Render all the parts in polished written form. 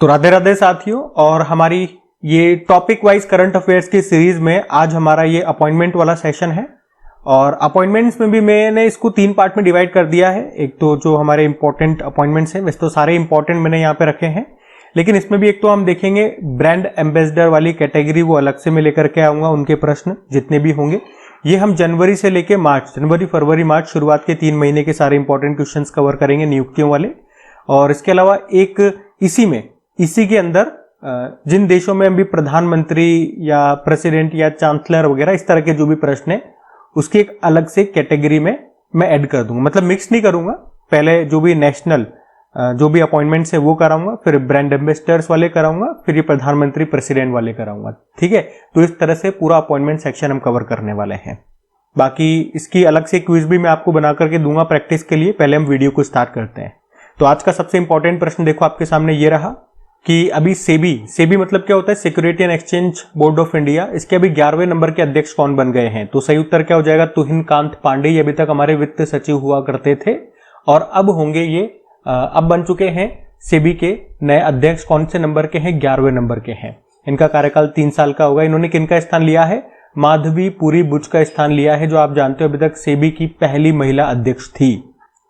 तो राधे राधे साथियों, और हमारी ये टॉपिक वाइज करंट अफेयर्स की सीरीज में आज हमारा ये अपॉइंटमेंट वाला सेशन है। और अपॉइंटमेंट्स में भी मैंने इसको 3 पार्ट में डिवाइड कर दिया है। एक तो जो हमारे इंपॉर्टेंट अपॉइंटमेंट्स हैं, वैसे तो सारे इंपॉर्टेंट मैंने यहाँ पे रखे हैं, लेकिन इसमें भी एक तो हम देखेंगे ब्रांड एम्बेसडर वाली कैटेगरी, वो अलग से मैं लेकर के आऊंगा। उनके प्रश्न जितने भी होंगे ये हम जनवरी से लेके मार्च, जनवरी फरवरी मार्च शुरुआत के 3 महीने के सारे इंपॉर्टेंट क्वेश्चंस कवर करेंगे नियुक्तियों वाले। और इसके अलावा एक इसी के अंदर जिन देशों में अभी प्रधानमंत्री या प्रेसिडेंट या चांसलर वगैरह इस तरह के जो भी प्रश्न है, उसकी एक अलग से कैटेगरी में मैं ऐड कर दूंगा। मतलब मिक्स नहीं करूंगा, पहले जो भी नेशनल जो भी अपॉइंटमेंट्स है वो कराऊंगा, फिर ब्रांड एम्बेसडर्स वाले कराऊंगा, फिर ये प्रधानमंत्री प्रेसिडेंट वाले कराऊंगा। ठीक है, तो इस तरह से पूरा अपॉइंटमेंट सेक्शन हम कवर करने वाले हैं। बाकी इसकी अलग से क्विज भी मैं आपको बना करके दूंगा प्रैक्टिस के लिए। पहले हम वीडियो को स्टार्ट करते हैं। तो आज का सबसे इंपॉर्टेंट प्रश्न देखो आपके सामने ये रहा कि अभी सेबी मतलब क्या होता है, security and exchange board of India, इसके अभी 11वें नंबर के अध्यक्ष कौन बन गए हैं? तो सही उत्तर क्या हो जाएगा? तुहिन कांत पांडे। ये अभी तक हमारे वित्त सचिव हुआ करते थे और अब होंगे ये अब बन चुके हैं सेबी के नए अध्यक्ष। कौन से नंबर के हैं? 11वें नंबर के हैं। इनका कार्यकाल 3 साल का होगा। इन्होंने किनका स्थान लिया है? माधवी पुरी बुच का स्थान लिया है, जो आप जानते हो अभी तक सेबी की पहली महिला अध्यक्ष थी।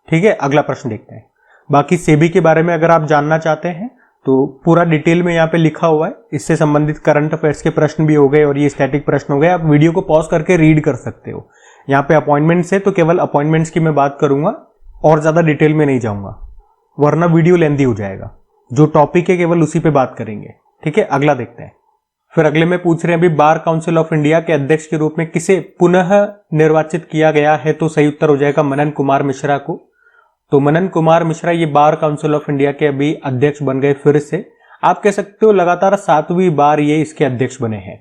ठीक है, अगला प्रश्न देखते हैं। बाकी सेबी के बारे में अगर आप जानना चाहते हैं तो पूरा डिटेल में यहाँ पे लिखा हुआ है। इससे संबंधित करंट अफेयर्स के प्रश्न भी हो गए और ये स्टैटिक प्रश्न हो गए। आप वीडियो को पॉज करके रीड कर सकते हो। यहाँ पे अपॉइंटमेंट्स है तो केवल अपॉइंटमेंट्स की मैं बात करूंगा और ज्यादा डिटेल में नहीं जाऊंगा, वरना वीडियो लेंथी हो जाएगा। जो टॉपिक है केवल उसी पे बात करेंगे। ठीक है, अगला देखते हैं। फिर अगले में पूछ रहे हैं अभी बार काउंसिल ऑफ इंडिया के अध्यक्ष के रूप में किसे पुनः निर्वाचित किया गया है? तो सही उत्तर हो जाएगा मनन कुमार मिश्रा को। तो मनन कुमार मिश्रा ये बार काउंसिल ऑफ इंडिया के अभी अध्यक्ष बन गए फिर से। आप कह सकते हो लगातार 7वीं बार ये इसके अध्यक्ष बने हैं।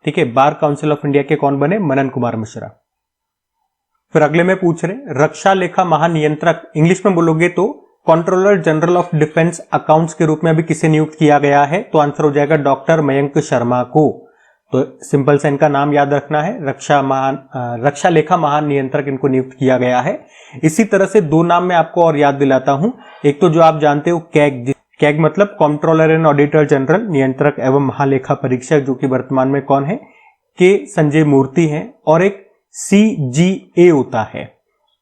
ठीक है, बार काउंसिल ऑफ इंडिया के कौन बने? मनन कुमार मिश्रा। फिर अगले में पूछ रहे रक्षा लेखा महानियंत्रक, इंग्लिश में बोलोगे तो controller general of defence accounts के रूप में अभी किसे नियुक्त किया गया है? तो आंसर हो जाएगा डॉक्टर मयंक शर्मा को। तो सिंपल से इनका नाम याद रखना है, रक्षा लेखा महानियंत्रक इनको नियुक्त किया गया है। इसी तरह से 2 नाम मैं आपको और याद दिलाता हूं। एक तो जो आप जानते हो कैग मतलब कंट्रोलर एंड ऑडिटर जनरल, नियंत्रक एवं महालेखा परीक्षक, जो कि वर्तमान में कौन है? के संजय मूर्ति हैं। और एक CGA होता है,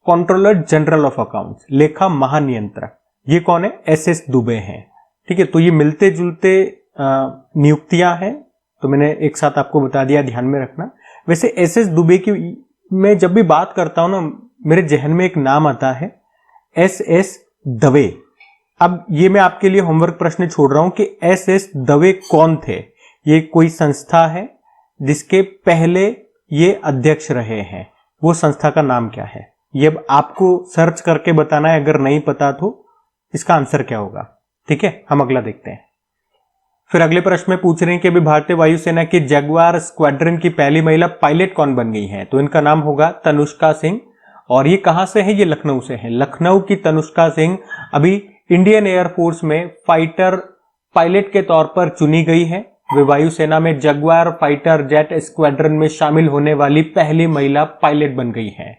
कंट्रोलर जनरल ऑफ अकाउंट्स, लेखा महानियंत्रक, ये कौन है? SS दुबे हैं। ठीक है, तो ये मिलते जुलते नियुक्तियां हैं, तो मैंने एक साथ आपको बता दिया, ध्यान में रखना। वैसे SS दुबे की मैं जब भी बात करता हूं ना, मेरे जहन में एक नाम आता है, SS दवे। अब ये मैं आपके लिए होमवर्क प्रश्न छोड़ रहा हूं कि SS दवे कौन थे? ये कोई संस्था है जिसके पहले ये अध्यक्ष रहे हैं। वो संस्था का नाम क्या है? ये अब आपको सर्च करके बताना है। अगर नहीं पता तो इसका आंसर क्या होगा? ठीक है, हम अगला देखते हैं। फिर अगले प्रश्न में पूछ रहे हैं कि अभी भारतीय वायुसेना की जगुआर स्क्वाड्रन की पहली महिला पायलट कौन बन गई है? तो इनका नाम होगा तनुष्का सिंह। और ये कहां से है? ये लखनऊ से है। लखनऊ की तनुष्का सिंह अभी इंडियन एयरफोर्स में फाइटर पायलट के तौर पर चुनी गई है। वे वायुसेना में जगुआर फाइटर जेट स्क्वाड्रन में शामिल होने वाली पहली महिला पायलट बन गई है।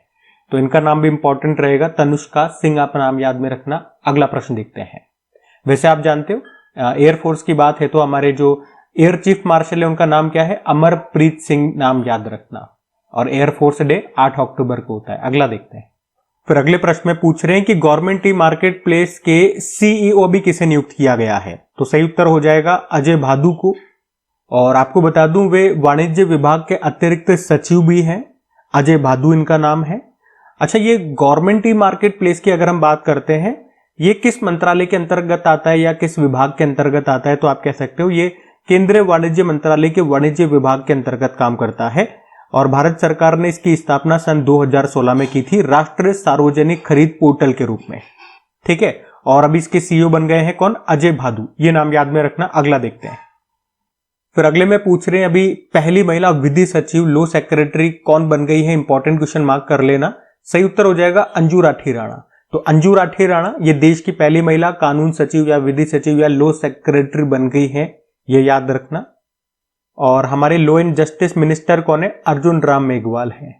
तो इनका नाम भी इंपॉर्टेंट रहेगा, तनुष्का सिंह, आप नाम याद में रखना। अगला प्रश्न देखते हैं। वैसे आप जानते हो एयरफोर्स की बात है तो हमारे जो एयर चीफ मार्शल है उनका नाम क्या है? अमरप्रीत सिंह, नाम याद रखना। और एयरफोर्स डे 8 अक्टूबर को होता है। अगला देखते हैं। फिर अगले प्रश्न में पूछ रहे हैं कि गवर्नमेंट ई मार्केट प्लेस के CEO भी किसे नियुक्त किया गया है? तो सही उत्तर हो जाएगा अजय भादु को। और आपको बता दूं वे वाणिज्य विभाग के अतिरिक्त सचिव भी हैं। अजय भादु इनका नाम है। अच्छा, ये गवर्नमेंट ई मार्केट प्लेस की अगर हम बात करते हैं, ये किस मंत्रालय के अंतर्गत आता है या किस विभाग के अंतर्गत आता है? तो आप कह सकते हो ये केंद्रीय वाणिज्य मंत्रालय के वाणिज्य विभाग के अंतर्गत काम करता है। और भारत सरकार ने इसकी स्थापना सन 2016 में की थी, राष्ट्रीय सार्वजनिक खरीद पोर्टल के रूप में। ठीक है, और अभी इसके CEO बन गए हैं कौन? अजय भादु। ये नाम याद में रखना। अगला देखते हैं। फिर अगले में पूछ रहे हैं अभी पहली महिला विधि सचिव लॉ सेक्रेटरी कौन बन गई है? इंपॉर्टेंट क्वेश्चन मार्क कर लेना। सही उत्तर हो जाएगा अंजू राठी राणा। तो अंजू राठी राणा ये देश की पहली महिला कानून सचिव या विधि सचिव या लॉ सेक्रेटरी बन गई है, ये याद रखना। और हमारे लॉ एंड जस्टिस मिनिस्टर कौन है? अर्जुन राम मेघवाल है।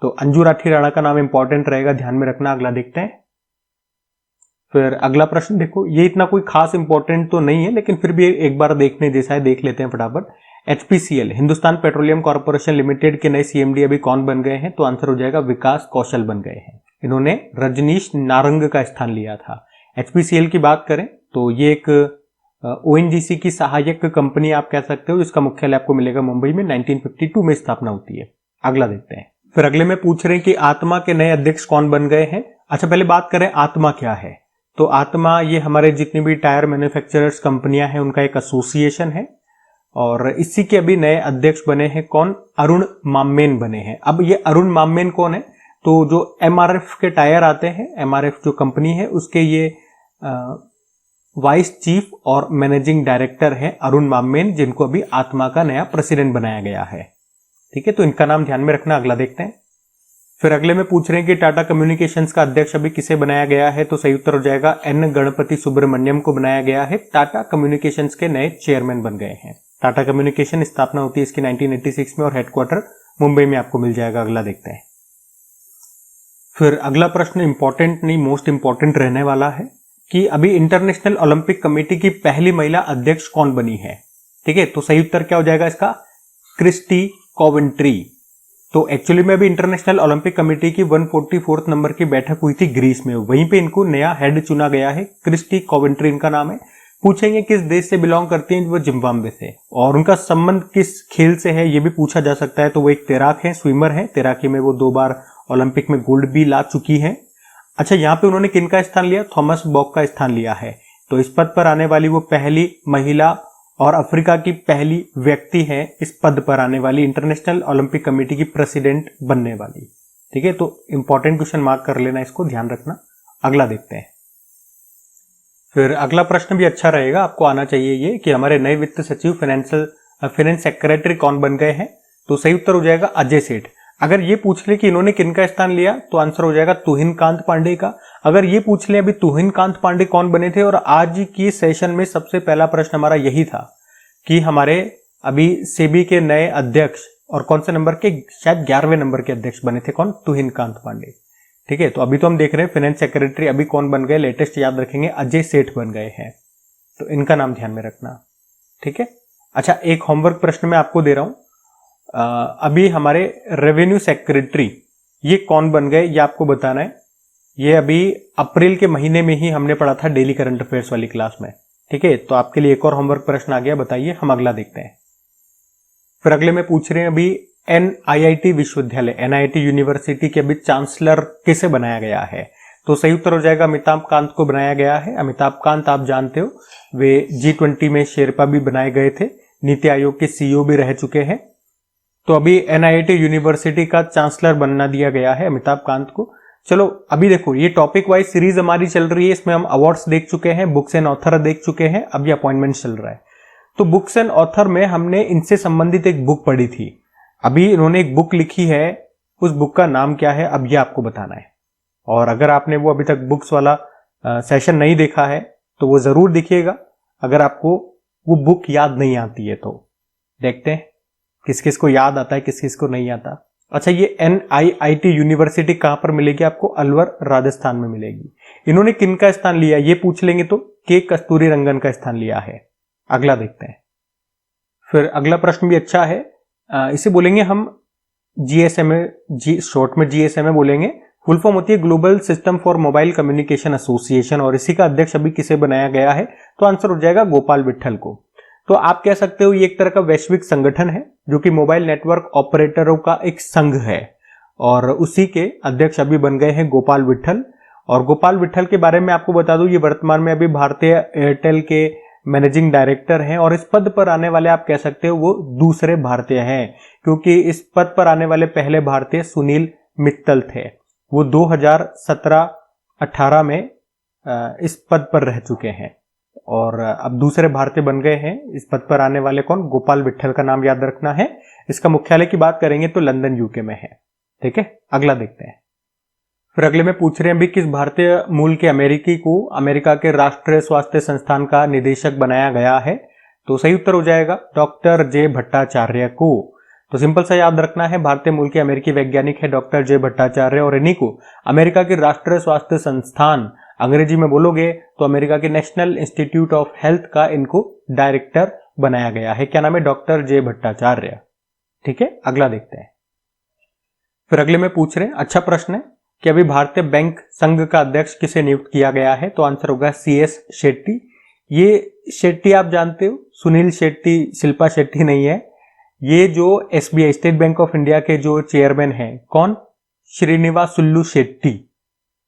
तो अंजू राठी राणा का नाम इंपॉर्टेंट रहेगा, ध्यान में रखना। अगला देखते हैं। फिर अगला प्रश्न देखो, ये इतना कोई खास इंपॉर्टेंट तो नहीं है लेकिन फिर भी एक बार देखने जैसा है, देख लेते हैं फटाफट। HPCL Hindustan petroleum corporation limited के नए CMD अभी कौन बन गए हैं? तो आंसर हो जाएगा विकास कौशल बन गए हैं। इन्होंने रजनीश नारंग का स्थान लिया था। HPCL की बात करें तो ये एक ONGC की सहायक कंपनी आप कह सकते हो, जिसका मुख्यालय आपको मिलेगा मुंबई में। 1952 में स्थापना होती है। अगला देखते हैं। फिर अगले में पूछ रहे हैं कि आत्मा के नए अध्यक्ष कौन बन गए हैं। अच्छा, पहले बात करें आत्मा क्या है। तो आत्मा ये हमारे जितनी भी टायर मैन्युफैक्चरर्स कंपनियां हैं उनका एक एसोसिएशन है, और इसी के अभी नए अध्यक्ष बने हैं कौन? अरुण मामेन बने हैं। अब ये अरुण मामेन कौन है? तो जो MRF के टायर आते हैं, MRF जो कंपनी है उसके ये वाइस चीफ और मैनेजिंग डायरेक्टर हैं अरुण मामेन, जिनको अभी आत्मा का नया प्रेसिडेंट बनाया गया है। ठीक है, तो इनका नाम ध्यान में रखना। अगला देखते हैं। फिर अगले में पूछ रहे हैं कि टाटा कम्युनिकेशंस का अध्यक्ष अभी किसे बनाया गया है। तो सही उत्तर हो जाएगा N गणपति सुब्रमण्यम को बनाया गया है। टाटा कम्युनिकेशंस के नए चेयरमैन बन गए हैं। टाटा कम्युनिकेशन स्थापना होती है इसकी 1986 में और हेडक्वार्टर मुंबई में आपको मिल जाएगा। अगला देखते हैं। फिर अगला प्रश्न इंपॉर्टेंट नहीं, मोस्ट इंपॉर्टेंट रहने वाला है कि अभी इंटरनेशनल ओलंपिक कमेटी की पहली महिला अध्यक्ष कौन बनी है। ठीक है, तो सही उत्तर क्या हो जाएगा इसका? Kirsty Coventry. तो एक्चुअली में अभी इंटरनेशनल ओलंपिक कमेटी की 144 नंबर की बैठक हुई थी ग्रीस में, वहीं पे इनको नया हेड चुना गया है। क्रिस्टी कॉवेंट्री इनका नाम है। पूछेंगे किस देश से बिलोंग करती हैं? वो जिम्बाब्वे से। और उनका संबंध किस खेल से है ये भी पूछा जा सकता है। तो वो एक तैराक है, स्विमर है। तैराकी में वो 2 बार ओलंपिक में गोल्ड भी ला चुकी है। अच्छा, यहाँ पे उन्होंने किनका स्थान लिया? थॉमस बॉक का स्थान लिया है। तो इस पद पर आने वाली वो पहली महिला और अफ्रीका की पहली व्यक्ति है इस पद पर आने वाली, इंटरनेशनल ओलंपिक कमेटी की प्रेसिडेंट बनने वाली। ठीक है, तो इंपॉर्टेंट क्वेश्चन मार्क कर लेना, इसको ध्यान रखना। अगला देखते हैं। फिर अगला प्रश्न भी अच्छा रहेगा, आपको आना चाहिए ये कि हमारे नए वित्त सचिव फाइनेंस सेक्रेटरी कौन बन गए हैं। तो सही उत्तर हो जाएगा अजय सेठ। अगर ये पूछ ले कि इन्होंने किनका स्थान लिया तो आंसर हो जाएगा तुहिन कांत पांडे का। अगर ये पूछ ले अभी तुहिन कांत पांडे कौन बने थे, और आज की सेशन में सबसे पहला प्रश्न हमारा यही था कि हमारे अभी सेबी के नए अध्यक्ष और कौन से नंबर के, शायद 11वें नंबर के अध्यक्ष बने थे कौन? तुहिन कांत पांडे। ठीक है, तो अभी तो हम देख रहे हैं फाइनेंस सेक्रेटरी अभी कौन बन गए, लेटेस्ट याद रखेंगे अजय सेठ बन गए हैं। तो इनका नाम ध्यान में रखना। ठीक है, अच्छा एक होमवर्क प्रश्न मैं आपको दे रहा हूं। अभी हमारे रेवेन्यू सेक्रेटरी ये कौन बन गए ये आपको बताना है। ये अभी अप्रैल के महीने में ही हमने पढ़ा था डेली करंट अफेयर्स वाली क्लास में। ठीक है, तो आपके लिए एक और होमवर्क प्रश्न आ गया, बताइए। हम अगला देखते हैं। फिर अगले में पूछ रहे हैं अभी NIIT विश्वविद्यालय, NIIT यूनिवर्सिटी के अभी चांसलर किसे बनाया गया है। तो सही उत्तर हो जाएगा अमिताभ कांत को बनाया गया है। अमिताभ कांत आप जानते हो, वे G20 में शेरपा भी बनाए गए थे, नीति आयोग के CEO भी रह चुके हैं। तो अभी NIIT यूनिवर्सिटी का चांसलर बनना दिया गया है अमिताभ कांत को। चलो अभी देखो, ये टॉपिक वाइज सीरीज हमारी चल रही है, इसमें हम अवार्ड्स देख चुके हैं, बुक्स एंड ऑथर देख चुके हैं, अब ये अपॉइंटमेंट चल रहा है। तो बुक्स एंड ऑथर में हमने इनसे संबंधित एक बुक पढ़ी थी। अभी इन्होंने एक बुक लिखी है, उस बुक का नाम क्या है अब ये आपको बताना है। और अगर आपने वो अभी तक बुक्स वाला सेशन नहीं देखा है तो वो जरूर देखिएगा। अगर आपको वो बुक याद नहीं आती है तो देखते हैं किस किस को याद आता है, किस किस को नहीं आता। अच्छा, ये NIIT यूनिवर्सिटी कहां पर मिलेगी आपको? अलवर राजस्थान में मिलेगी। इन्होंने किनका स्थान लिया ये पूछ लेंगे तो के कस्तूरी रंगन का स्थान लिया है। अगला देखते हैं। फिर अगला प्रश्न भी अच्छा है, इसे बोलेंगे हम GSMA, शॉर्ट में GSMA बोलेंगे। फुल फॉर्म होती है global system for mobile communication association, और इसी का अध्यक्ष अभी किसे बनाया गया है? तो आंसर हो जाएगा गोपाल विट्ठल को। तो आप कह सकते हो ये एक तरह का वैश्विक संगठन है जो कि मोबाइल नेटवर्क ऑपरेटरों का एक संघ है, और उसी के अध्यक्ष अभी बन गए हैं गोपाल विट्ठल। और गोपाल विट्ठल के बारे में आपको बता दूं, ये वर्तमान में अभी भारतीय एयरटेल के मैनेजिंग डायरेक्टर हैं, और इस पद पर आने वाले आप कह सकते हो वो दूसरे भारतीय हैं, क्योंकि इस पद पर आने वाले पहले भारतीय सुनील मित्तल थे। वो 2017-18 में इस पद पर रह चुके हैं, और अब दूसरे भारतीय बन गए हैं इस पद पर आने वाले कौन? गोपाल विट्ठल का नाम याद रखना है। इसका मुख्यालय की बात करेंगे तो लंदन यूके में है। ठीक है, अगला देखते हैं। फिर अगले में पूछ रहे हैं भी किस भारतीय मूल के अमेरिकी को अमेरिका के राष्ट्रीय स्वास्थ्य संस्थान का निदेशक बनाया गया है। तो सही उत्तर हो जाएगा डॉक्टर जे भट्टाचार्य को। तो सिंपल सा याद रखना है, भारतीय मूल के अमेरिकी वैज्ञानिक है डॉक्टर जे भट्टाचार्य, और इन्हीं को अमेरिका के राष्ट्रीय स्वास्थ्य संस्थान अंग्रेजी में बोलोगे तो अमेरिका के नेशनल इंस्टीट्यूट ऑफ हेल्थ का इनको डायरेक्टर बनाया गया है। क्या नाम है? डॉक्टर जे भट्टाचार्य। ठीक है, अगला देखते हैं। फिर अगले में पूछ रहे हैं, अच्छा प्रश्न है कि अभी भारतीय बैंक संघ का अध्यक्ष किसे नियुक्त किया गया है? तो आंसर होगा CS शेट्टी। ये शेट्टी आप जानते हो, सुनील शेट्टी, शिल्पा शेट्टी नहीं है। ये जो SBI state bank of India के जो चेयरमैन हैं, कौन? श्रीनिवासुल्लू शेट्टी,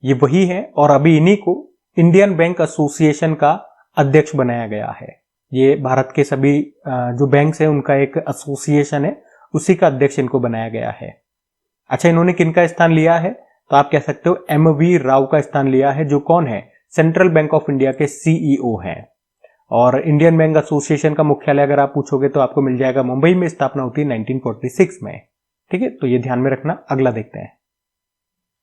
ये वही है। और अभी इन्हीं को इंडियन बैंक एसोसिएशन का अध्यक्ष बनाया गया है। ये भारत के सभी जो बैंक्स हैं उनका एक एसोसिएशन है, उसी का अध्यक्ष इनको बनाया गया है। अच्छा, इन्होंने किनका स्थान लिया है? तो आप कह सकते हो MV राव का स्थान लिया है, जो कौन है? सेंट्रल बैंक ऑफ इंडिया के CEO हैं। और इंडियन बैंक एसोसिएशन का मुख्यालय अगर आप पूछोगे तो आपको मिल जाएगा मुंबई में, स्थापना होती है 1946 में। ठीक है, तो ये ध्यान में रखना। अगला देखते हैं।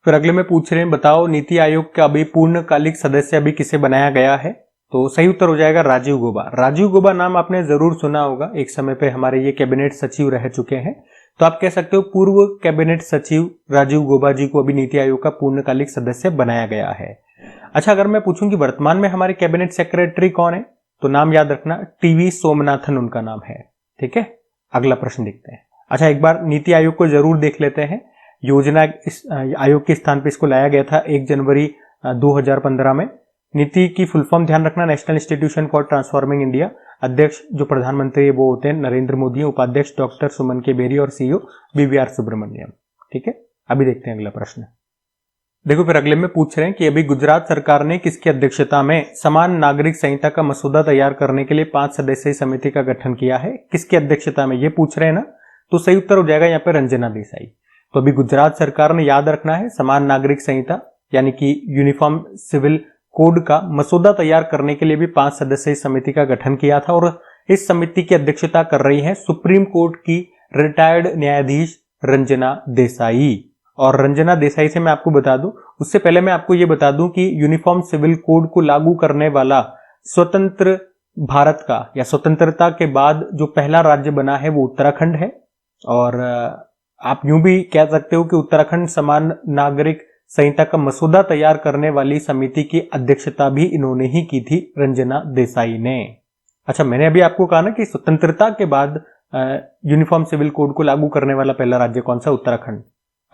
फिर अगले में पूछ रहे हैं, बताओ नीति आयोग का अभी पूर्णकालिक सदस्य अभी किसे बनाया गया है? तो सही उत्तर हो जाएगा राजीव गौबा। राजीव गौबा नाम आपने जरूर सुना होगा, एक समय पे हमारे ये कैबिनेट सचिव रह चुके हैं। तो आप कह सकते हो पूर्व कैबिनेट सचिव राजीव गौबा जी को अभी नीति आयोग का पूर्णकालिक सदस्य बनाया गया है। अच्छा, अगर मैं पूछूं कि वर्तमान में हमारे कैबिनेट सेक्रेटरी कौन है, तो नाम याद रखना, TV सोमनाथन उनका नाम है। ठीक है, अगला प्रश्न देखते हैं। अच्छा, एक बार नीति आयोग को जरूर देख लेते हैं। योजना आयोग के स्थान पर इसको लाया गया था 1 जनवरी 2015 में। नीति की फुल फॉर्म ध्यान रखना, national institution for transforming India. अध्यक्ष जो प्रधानमंत्री है वो होते हैं नरेंद्र मोदी, उपाध्यक्ष डॉक्टर सुमन के बेरी और CEO BVR सुब्रमण्यम। ठीक है, अभी देखते हैं अगला प्रश्न। देखो, फिर अगले में पूछ रहे हैं कि अभी गुजरात सरकार ने किसकी अध्यक्षता में समान नागरिक संहिता का मसौदा तैयार करने के लिए 5 सदस्यीय समिति का गठन किया है? किसकी अध्यक्षता में, ये पूछ रहे हैं ना, तो सही उत्तर हो जाएगा यहाँ पे रंजना देसाई। तो अभी गुजरात सरकार ने, याद रखना है, समान नागरिक संहिता यानी कि यूनिफॉर्म सिविल कोड का मसौदा तैयार करने के लिए भी 5 सदस्यीय समिति का गठन किया था। और इस समिति की अध्यक्षता कर रही है सुप्रीम कोर्ट की रिटायर्ड न्यायाधीश रंजना देसाई। और रंजना देसाई से मैं आपको बता दूं, उससे पहले मैं आपको यह बता दूं कि यूनिफॉर्म सिविल कोड को लागू करने वाला स्वतंत्र भारत का या स्वतंत्रता के बाद जो पहला राज्य बना है वो उत्तराखंड है। और आप यूं भी कह सकते हो कि उत्तराखंड समान नागरिक संहिता का मसौदा तैयार करने वाली समिति की अध्यक्षता भी इन्होंने ही की थी, रंजना देसाई ने। अच्छा, मैंने अभी आपको कहा ना कि स्वतंत्रता के बाद यूनिफॉर्म सिविल कोड को लागू करने वाला पहला राज्य कौन सा? उत्तराखंड।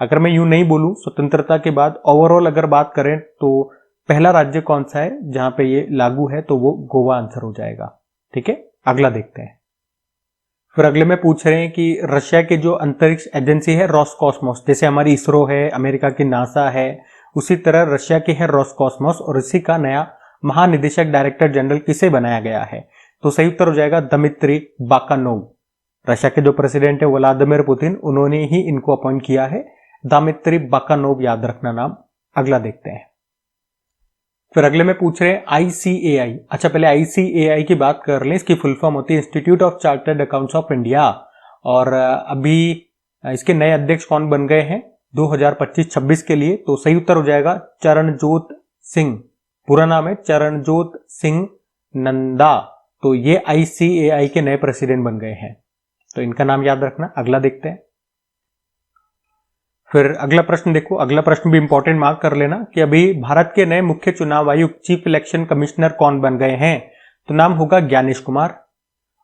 अगर मैं यूं नहीं बोलूं, स्वतंत्रता के बाद ओवरऑल अगर बात करें तो पहला राज्य कौन सा है जहां पे ये लागू है, तो वो गोवा आंसर हो जाएगा। ठीक है, अगला देखते हैं। फिर अगले में पूछ रहे हैं कि रशिया की जो अंतरिक्ष एजेंसी है रोसकॉस्मोस, जैसे हमारी इसरो है, अमेरिका की नासा है, उसी तरह रशिया की है रोसकॉस्मोस, और इसी का नया महानिदेशक डायरेक्टर जनरल किसे बनाया गया है? तो सही उत्तर हो जाएगा दमित्री बाकानोव। रशिया के जो प्रेसिडेंट है व्लादिमीर पुतिन, उन्होंने ही इनको अपॉइंट किया है, दमित्री बाकानोव, याद रखना नाम। अगला देखते हैं। फिर अगले में पूछ रहे हैं ICAI। अच्छा, पहले ICAI की बात कर लें। इसकी फुल फॉर्म होती है institute of chartered accounts of India. और अभी इसके नए अध्यक्ष कौन बन गए हैं 2025-26 के लिए? तो सही उत्तर हो जाएगा चरणजोत सिंह। पूरा नाम है चरणजोत सिंह नंदा। तो ये ICAI के नए प्रेसिडेंट बन गए हैं, तो इनका नाम याद रखना। अगला देखते हैं। फिर अगला प्रश्न देखो, अगला प्रश्न भी इंपॉर्टेंट मार्क कर लेना कि अभी भारत के नए मुख्य चुनाव आयुक्त चीफ इलेक्शन कमिश्नर कौन बन गए हैं? तो नाम होगा ज्ञानेश कुमार।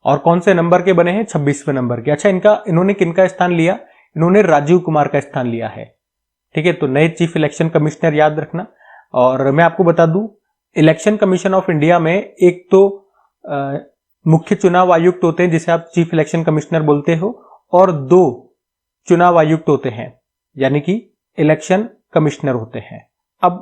और कौन से नंबर के बने हैं? 26वें नंबर के। अच्छा, इन्होंने किनका स्थान लिया? इन्होंने राजीव कुमार का स्थान लिया है। ठीक है, तो नए चीफ इलेक्शन कमिश्नर याद रखना। और मैं आपको बता दूं, इलेक्शन कमीशन ऑफ इंडिया में एक तो मुख्य चुनाव आयुक्त होते हैं जिसे आप चीफ इलेक्शन कमिश्नर बोलते हो, और 2 चुनाव आयुक्त होते हैं यानी कि इलेक्शन कमिश्नर होते हैं। अब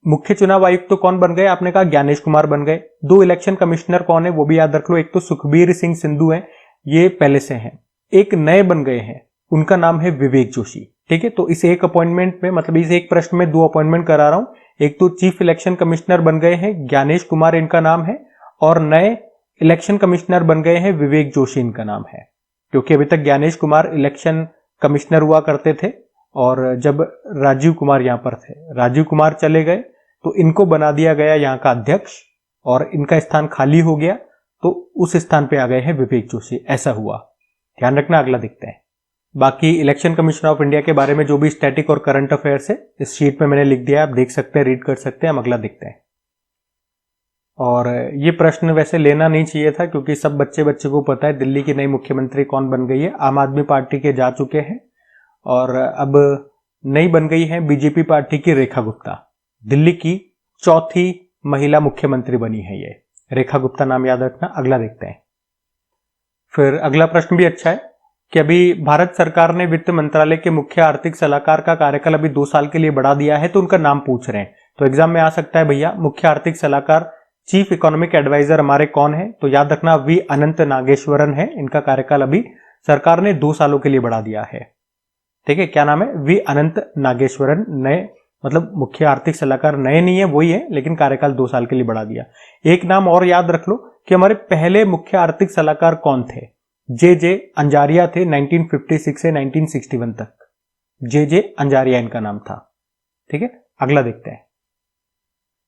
मुख्य चुनाव आयुक्त तो कौन बन गए? आपने कहा ज्ञानेश कुमार बन गए। 2 इलेक्शन कमिश्नर कौन है वो भी याद रख लो, एक तो सुखबीर सिंह सिंधु है, ये पहले से हैं। एक नए बन गए हैं, उनका नाम है विवेक जोशी। ठीक है, तो इस एक अपॉइंटमेंट में, मतलब इस एक प्रश्न में 2 अपॉइंटमेंट करा रहा हूं। एक तो चीफ इलेक्शन कमिश्नर बन गए हैं ज्ञानेश कुमार, इनका नाम है, और नए इलेक्शन कमिश्नर बन गए हैं विवेक जोशी, इनका नाम है। क्योंकि अभी तक ज्ञानेश कुमार इलेक्शन कमिश्नर हुआ करते थे और जब राजीव कुमार यहां पर थे, राजीव कुमार चले गए तो इनको बना दिया गया यहां का अध्यक्ष, और इनका स्थान खाली हो गया तो उस स्थान पे आ गए हैं विवेक जोशी। ऐसा हुआ, ध्यान रखना। अगला देखते हैं। बाकी इलेक्शन कमीशन ऑफ इंडिया के बारे में जो भी स्टैटिक और करंट अफेयर्स है इस शीट में मैंने लिख दिया है, आप देख सकते हैं, रीड कर सकते हैं। हम अगला देखते हैं। और ये प्रश्न वैसे लेना नहीं चाहिए था क्योंकि सब बच्चे को पता है दिल्ली की नई मुख्यमंत्री कौन बन गई है। आम आदमी पार्टी के जा चुके हैं और अब नई बन गई है बीजेपी पार्टी की रेखा गुप्ता। दिल्ली की चौथी महिला मुख्यमंत्री बनी है ये रेखा गुप्ता, नाम याद रखना। अगला देखते हैं। फिर अगला प्रश्न भी अच्छा है कि अभी भारत सरकार ने वित्त मंत्रालय के मुख्य आर्थिक सलाहकार का कार्यकाल अभी 2 साल के लिए बढ़ा दिया है, तो उनका नाम पूछ रहे हैं। तो एग्जाम में आ सकता है भैया, मुख्य आर्थिक सलाहकार चीफ इकोनॉमिक एडवाइजर हमारे कौन है? तो याद रखना वी अनंत नागेश्वरन है। इनका कार्यकाल अभी सरकार ने 2 सालों के लिए बढ़ा दिया है। ठीक है, क्या नाम है? वी अनंत नागेश्वरन। नए मतलब मुख्य आर्थिक सलाहकार नए नहीं है, वही है, लेकिन कार्यकाल 2 साल के लिए बढ़ा दिया। एक नाम और याद रख लो कि हमारे पहले मुख्य आर्थिक सलाहकार कौन थे? जे अंजारिया थे 1956 से 1961 तक। जे अंजारिया इनका नाम था। ठीक है, अगला देखते हैं।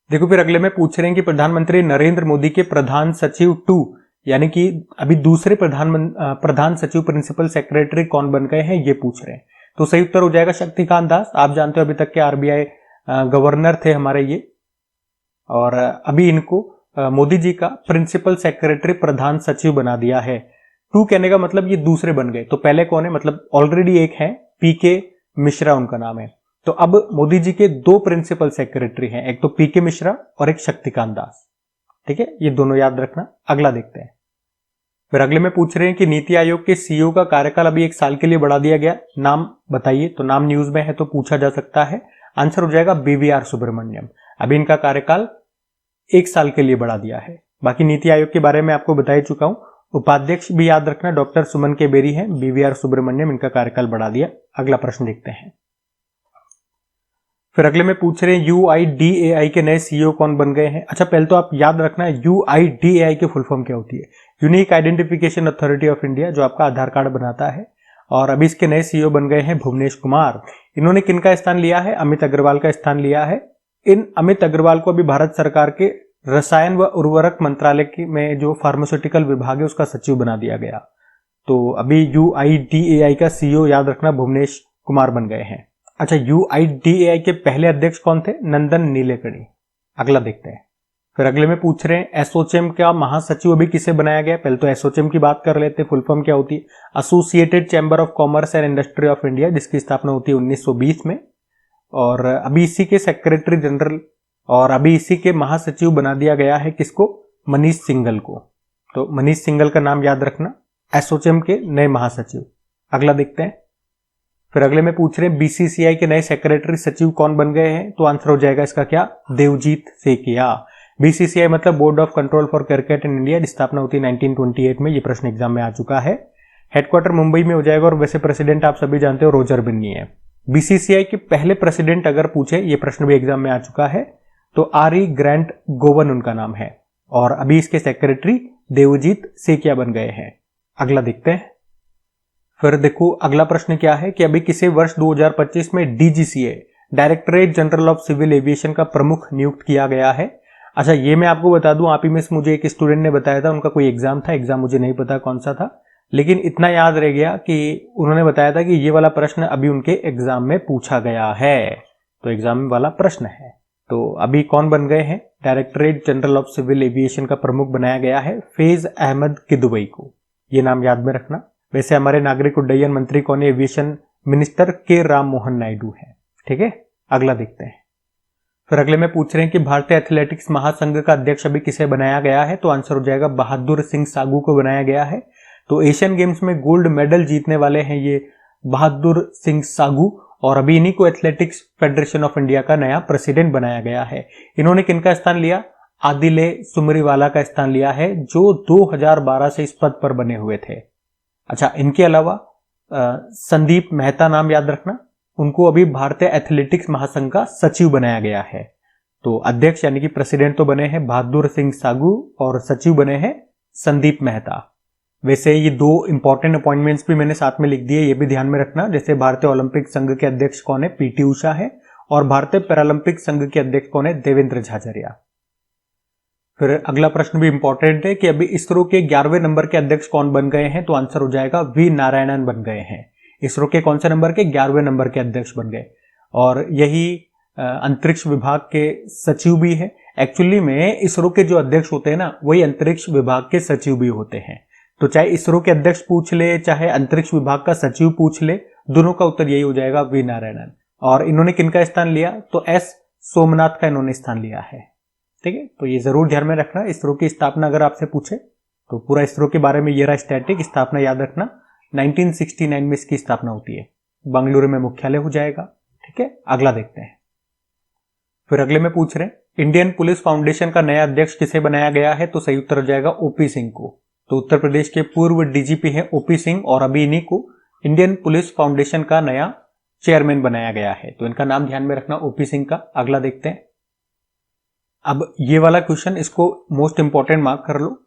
देखो फिर अगले में पूछ रहे हैं कि प्रधानमंत्री नरेंद्र मोदी के प्रधान सचिव 2 यानी कि अभी दूसरे प्रधान सचिव प्रिंसिपल सेक्रेटरी कौन बन गए हैं, ये पूछ रहे हैं। तो सही उत्तर हो जाएगा शक्तिकांत दास। आप जानते हो अभी तक के आरबीआई गवर्नर थे हमारे ये, और अभी इनको मोदी जी का प्रिंसिपल सेक्रेटरी प्रधान सचिव बना दिया है। 2 कहने का मतलब ये दूसरे बन गए। तो पहले कौन है? मतलब ऑलरेडी एक है, पीके मिश्रा उनका नाम है। तो अब मोदी जी के 2 प्रिंसिपल सेक्रेटरी हैं, एक तो पीके मिश्रा और एक शक्तिकांत दास। ठीक है, ये दोनों याद रखना। अगला देखते हैं। फिर अगले में पूछ रहे हैं कि नीति आयोग के सीईओ का कार्यकाल अभी 1 साल के लिए बढ़ा दिया गया, नाम बताइए। तो नाम न्यूज में है तो पूछा जा सकता है। आंसर हो जाएगा बीवीआर सुब्रमण्यम। अभी इनका कार्यकाल 1 साल के लिए बढ़ा दिया है। बाकी नीति आयोग के बारे में आपको बता ही चुका हूं। उपाध्यक्ष भी याद रखना डॉक्टर सुमन के बेरी हैं, बीवीआर सुब्रमण्यम इनका कार्यकाल बढ़ा दिया। अगला प्रश्न देखते हैं। फिर अगले में पूछ रहे हैं यूआईडीएआई के नए सीईओ कौन बन गए हैं। अच्छा, पहले तो आप याद रखना यूआईडीएआई की फुल फॉर्म क्या होती है? Unique identification authority of India, जो आपका आधार कार्ड बनाता है। और अभी इसके नए सीईओ बन गए हैं भुवनेश कुमार। इन्होंने किनका स्थान लिया है? अमित अग्रवाल का स्थान लिया है। इन अमित अग्रवाल को अभी भारत सरकार के रसायन व उर्वरक मंत्रालय में जो फार्मास्यूटिकल विभाग है उसका सचिव बना दिया गया। तो अभी यूआईडीएआई का सीईओ याद रखना भुवनेश कुमार बन गए हैं। अच्छा, यूआईडीएआई के पहले अध्यक्ष कौन थे? नंदन नीलेकणी। अगला देखते हैं। फिर अगले में पूछ रहे हैं एसोचेम का महासचिव अभी किसे बनाया गया? पहले तो एसोचेम की बात कर लेते हैं, फुल फॉर्म क्या होती है? Associated chamber of commerce and industry of India, जिसकी स्थापना होती है 1920 में। और अभी इसी के सेक्रेटरी जनरल और अभी इसी के महासचिव बना दिया गया है किसको? मनीष सिंघल को। तो मनीष सिंघल का नाम याद रखना, एसोचेम के नए महासचिव। अगला देखते हैं। फिर अगले में पूछ रहे हैं बीसीसीआई के नए सेक्रेटरी सचिव कौन बन गए हैं? तो आंसर हो जाएगा इसका क्या? देवजीत सेकिया। बीसीसीआई मतलब board of control for cricket in India, स्थापना होती है 1928 में। ये प्रश्न एग्जाम में आ चुका है। हेडक्वार्टर मुंबई में हो जाएगा और वैसे प्रेसिडेंट आप सभी जानते हो रोजर बिन्नी है। बीसीसीआई के पहले प्रेसिडेंट अगर पूछे, ये प्रश्न भी एग्जाम में आ चुका है, तो आर.ई. ग्रांट गोवन उनका नाम है। और अभी इसके सेक्रेटरी देवजीत सेकिया बन गए हैं। अगला देखते हैं। फिर देखो अगला प्रश्न क्या है कि अभी किसे वर्ष 2025 में DGCA directorate general of civil aviation का प्रमुख नियुक्त किया गया है। अच्छा, ये मैं आपको बता दूं, आप ही में से मुझे एक स्टूडेंट ने बताया था, उनका कोई एग्जाम था, एग्जाम मुझे नहीं पता कौन सा था, लेकिन इतना याद रह गया कि उन्होंने बताया था कि ये वाला प्रश्न अभी उनके एग्जाम में पूछा गया है। तो एग्जाम वाला प्रश्न है। तो अभी कौन बन गए हैं? Directorate general of civil aviation का प्रमुख बनाया गया है फैज अहमद किदवई को। ये नाम याद में रखना। वैसे हमारे नागरिक उड्डयन मंत्री कौन है? एविएशन मिनिस्टर के राम मोहन नायडू है। ठीक है, अगला देखते हैं। फिर अगले में पूछ रहे हैं कि भारतीय एथलेटिक्स महासंघ का अध्यक्ष अभी किसे बनाया गया है? तो आंसर हो जाएगा बहादुर सिंह सागू को बनाया गया है। तो एशियन गेम्स में गोल्ड मेडल जीतने वाले हैं ये बहादुर सिंह सागू, और अभी इन्हीं को एथलेटिक्स फेडरेशन ऑफ इंडिया का नया प्रेसिडेंट बनाया गया है। इन्होंने किनका स्थान लिया? आदिले सुमरीवाला का स्थान लिया है, जो 2012 से इस पद पर बने हुए थे। अच्छा, इनके अलावा संदीप मेहता नाम याद रखना, उनको अभी भारतीय एथलेटिक्स महासंघ का सचिव बनाया गया है। तो अध्यक्ष यानी कि प्रेसिडेंट तो बने हैं बहादुर सिंह सागू और सचिव बने हैं संदीप मेहता। वैसे ये 2 इंपॉर्टेंट अपॉइंटमेंट्स भी मैंने साथ में लिख दिए, ये भी ध्यान में रखना। जैसे भारतीय ओलंपिक संघ के अध्यक्ष कौन है? पीटी उषा है, और भारतीय पैरालंपिक संघ के अध्यक्ष कौन है? देवेंद्र झाझरिया। फिर अगला प्रश्न भी इंपॉर्टेंट है कि अभी इसरो के 11वें नंबर के अध्यक्ष कौन बन गए हैं? तो आंसर हो जाएगा वी नारायणन बन गए हैं। इसरो के कौन से नंबर के? 11वें नंबर के अध्यक्ष बन गए। और यही अंतरिक्ष विभाग के सचिव भी है। एक्चुअली में इसरो के जो अध्यक्ष होते हैं ना, वही अंतरिक्ष विभाग के सचिव भी होते हैं। तो चाहे इसरो के अध्यक्ष पूछ ले, चाहे अंतरिक्ष विभाग का सचिव पूछ ले, दोनों का उत्तर यही हो जाएगा, वी नारायणन। और इन्होंने किनका स्थान लिया? तो एस सोमनाथ का इन्होंने स्थान लिया है। ठीक है, तो ये जरूर ध्यान में रखना। इसरो की स्थापना अगर आपसे पूछे तो पूरा इसरो के बारे में ये रहा स्टैटिक। स्थापना याद रखना, 1969 में इसकी स्थापना होती है। बंगलुरु में मुख्यालय हो जाएगा। ठीक है, अगला देखते हैं। फिर अगले में पूछ रहे हैं, इंडियन पुलिस फाउंडेशन का नया अध्यक्ष किसे बनाया गया है? तो सही उत्तर हो जाएगा ओपी सिंह को। तो उत्तर प्रदेश के पूर्व डीजीपी हैं ओपी सिंह, और अभी इन्हीं को इंडियन पुलिस फाउंडेशन का नया चेयरमैन बनाया गया है। तो इनका नाम ध्यान में रखना, ओपी सिंह का। अगला देखते हैं। अब ये वाला क्वेश्चन, इसको मोस्ट इंपॉर्टेंट मार्क कर लो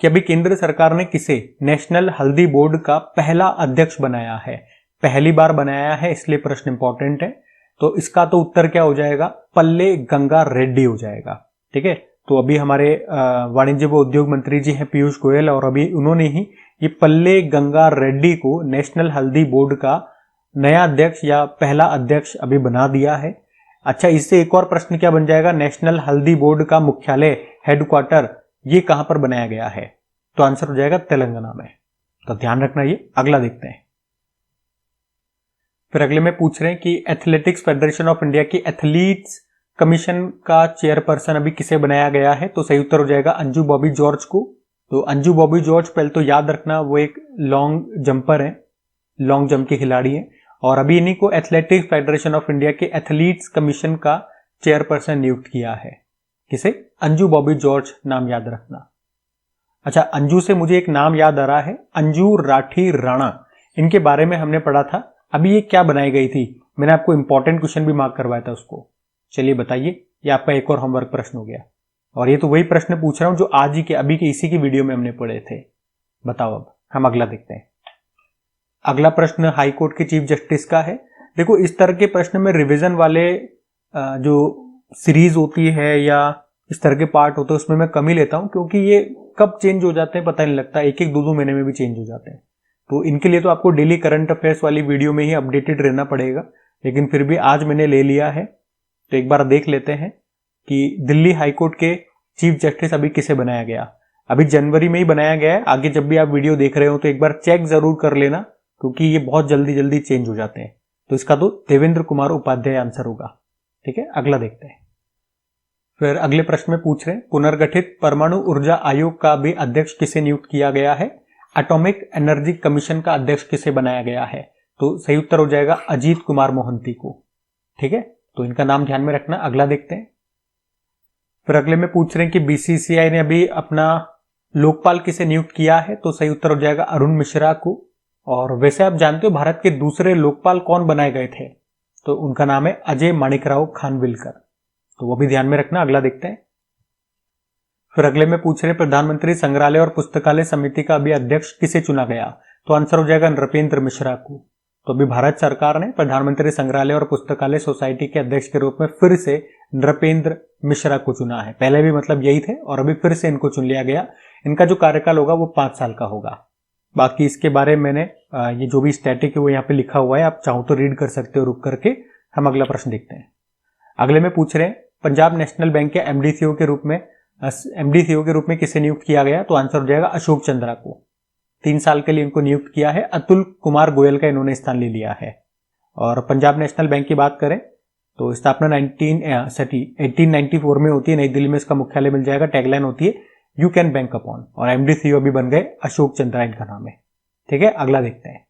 कि अभी केंद्र सरकार ने किसे नेशनल हल्दी बोर्ड का पहला अध्यक्ष बनाया है? पहली बार बनाया है, इसलिए प्रश्न इंपॉर्टेंट है। तो इसका तो उत्तर क्या हो जाएगा? पल्ले गंगा रेड्डी हो जाएगा। ठीक है, तो अभी हमारे वाणिज्य व उद्योग मंत्री जी हैं पीयूष गोयल, और अभी उन्होंने ही ये पल्ले गंगा रेड्डी को नेशनल हल्दी बोर्ड का नया अध्यक्ष या पहला अध्यक्ष अभी बना दिया है। अच्छा, इससे एक और प्रश्न क्या बन जाएगा? नेशनल हल्दी बोर्ड का मुख्यालय, हेडक्वार्टर, ये कहां पर बनाया गया है? तो आंसर हो जाएगा तेलंगाना में। तो ध्यान रखना ये। अगला देखते हैं। फिर अगले में पूछ रहे हैं कि एथलेटिक्स फेडरेशन ऑफ इंडिया की एथलीट्स कमीशन का चेयरपर्सन अभी किसे बनाया गया है? तो सही उत्तर हो जाएगा अंजू बॉबी जॉर्ज को। तो अंजू बॉबी जॉर्ज पहले तो याद रखना, वो एक लॉन्ग जंपर है, लॉन्ग जंप के खिलाड़ी हैं, और अभी इन्हीं को एथलेटिक्स फेडरेशन ऑफ इंडिया के एथलीट्स कमीशन का चेयरपर्सन नियुक्त किया है। किसे? अंजू बॉबी जॉर्ज, नाम याद रखना। अच्छा, अंजू से मुझे एक नाम याद आ रहा है, अंजू राठी राणा। इनके बारे में हमने पढ़ा था। अभी ये क्या बनाई गई थी? मैंने आपको इंपॉर्टेंट क्वेश्चन भी मार्क करवाया था उसको। चलिए बताइए, ये आपका एक और होमवर्क प्रश्न हो गया। और ये तो वही प्रश्न पूछ रहा हूं जो आज ही के अभी के इसी की वीडियो में हमने पढ़े थे। बताओ, अब हम अगला देखते हैं। अगला प्रश्न हाई कोर्ट के चीफ जस्टिस का है। देखो, इस तरह के प्रश्न में रिवीजन वाले जो सीरीज होती है या इस तरह के पार्ट होते हैं उसमें मैं कम ही लेता हूं, क्योंकि ये कब चेंज हो जाते हैं पता नहीं लगता, एक एक दो महीने में भी चेंज हो जाते हैं। तो इनके लिए तो आपको डेली करंट अफेयर्स वाली वीडियो में ही अपडेटेड रहना पड़ेगा, लेकिन फिर भी आज मैंने ले लिया है। तो एक बार देख लेते हैं कि दिल्ली हाईकोर्ट के चीफ जस्टिस अभी किसे बनाया गया। अभी जनवरी में ही बनाया गया है। आगे जब भी आप वीडियो देख रहे हो तो एक बार चेक जरूर कर लेना, क्योंकि ये बहुत जल्दी जल्दी चेंज हो जाते हैं। तो इसका तो देवेंद्र कुमार उपाध्याय आंसर होगा। ठीक है, अगला देखते हैं। फिर अगले प्रश्न में पूछ रहे हैं, पुनर्गठित परमाणु ऊर्जा आयोग का भी अध्यक्ष किसे नियुक्त किया गया है? एटॉमिक एनर्जी कमीशन का अध्यक्ष किसे बनाया गया है? तो सही उत्तर हो जाएगा अजीत कुमार मोहंती को। ठीक है, तो इनका नाम ध्यान में रखना। अगला देखते हैं। फिर अगले में पूछ रहे हैं कि बीसीसीआई ने अभी अपना लोकपाल किसे नियुक्त किया है? तो सही उत्तर हो जाएगा अरुण मिश्रा को। और वैसे आप जानते हो भारत के दूसरे लोकपाल कौन बनाए गए थे? तो उनका नाम है अजय माणिकराव खानविलकर। तो वो भी ध्यान में रखना। अगला देखते हैं। फिर अगले में पूछ रहे हैं, प्रधानमंत्री संग्रहालय और पुस्तकालय समिति का अभी अध्यक्ष किसे चुना गया? तो आंसर हो जाएगा नृपेंद्र मिश्रा को। तो अभी भारत सरकार ने प्रधानमंत्री संग्रहालय और पुस्तकालय सोसाइटी के अध्यक्ष के रूप में फिर से नृपेंद्र मिश्रा को चुना है। पहले भी मतलब यही थे और अभी फिर से इनको चुन लिया गया। इनका जो कार्यकाल होगा वो 5 साल का होगा। बाकी इसके बारे में मैंने ये जो भी स्टैटिक है वो यहाँ पे लिखा हुआ है, आप चाहो तो रीड कर सकते हो रुक करके। हम अगला प्रश्न देखते हैं। अगले में पूछ रहे हैं, पंजाब नेशनल बैंक के एमडी सीईओ के रूप में किसे नियुक्त किया गया? तो आंसर हो जाएगा अशोक चंद्रा को। 3 साल के लिए इनको नियुक्त किया है। अतुल कुमार गोयल का इन्होंने स्थान ले लिया है। और पंजाब नेशनल बैंक की बात करें तो स्थापना 1894 में होती है। नई दिल्ली में इसका मुख्यालय मिल जाएगा। टैगलाइन होती है यू कैन बैंक अपॉन। और एमडी सीईओ भी बन गए अशोक चंद्रा, इनका नाम है। ठीक है, अगला देखते हैं।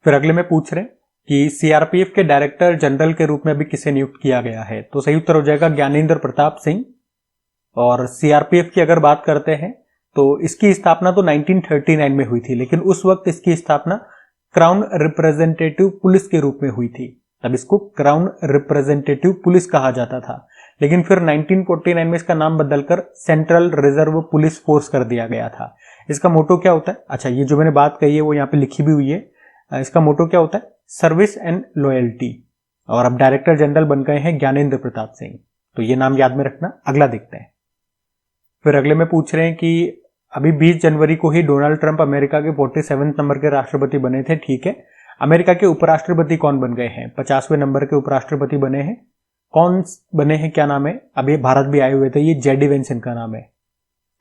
फिर अगले में पूछ रहे हैं कि सीआरपीएफ के डायरेक्टर जनरल के रूप में अभी किसे नियुक्त किया गया है? तो सही उत्तर हो जाएगा ज्ञानेंद्र प्रताप सिंह। और सीआरपीएफ की अगर बात करते हैं तो इसकी स्थापना तो 1939 में हुई थी, लेकिन उस वक्त इसकी स्थापना क्राउन रिप्रेजेंटेटिव पुलिस के रूप में हुई थी। तब इसको क्राउन रिप्रेजेंटेटिव पुलिस कहा जाता था। लेकिन फिर 1949 में इसका नाम बदलकर सेंट्रल रिजर्व पुलिस फोर्स कर दिया गया था। इसका मोटो क्या होता है? अच्छा, ये जो मैंने बात कही है वो यहाँ पे लिखी भी हुई है। इसका मोटो क्या होता है? Service and loyalty. और अब डायरेक्टर जनरल बन गए हैं ज्ञानेंद्र प्रताप सिंह। तो ये नाम याद में रखना। अगला देखते हैं। फिर अगले में पूछ रहे हैं कि अभी 20 जनवरी को ही डोनाल्ड ट्रंप अमेरिका के 47वें नंबर के राष्ट्रपति बने थे। ठीक है, अमेरिका के उपराष्ट्रपति कौन बन गए हैं? 50वें नंबर के उपराष्ट्रपति बने हैं कौन बने हैं, क्या नाम है, अभी भारत भी आए हुए थे, ये जेडी वेंस इनका नाम है,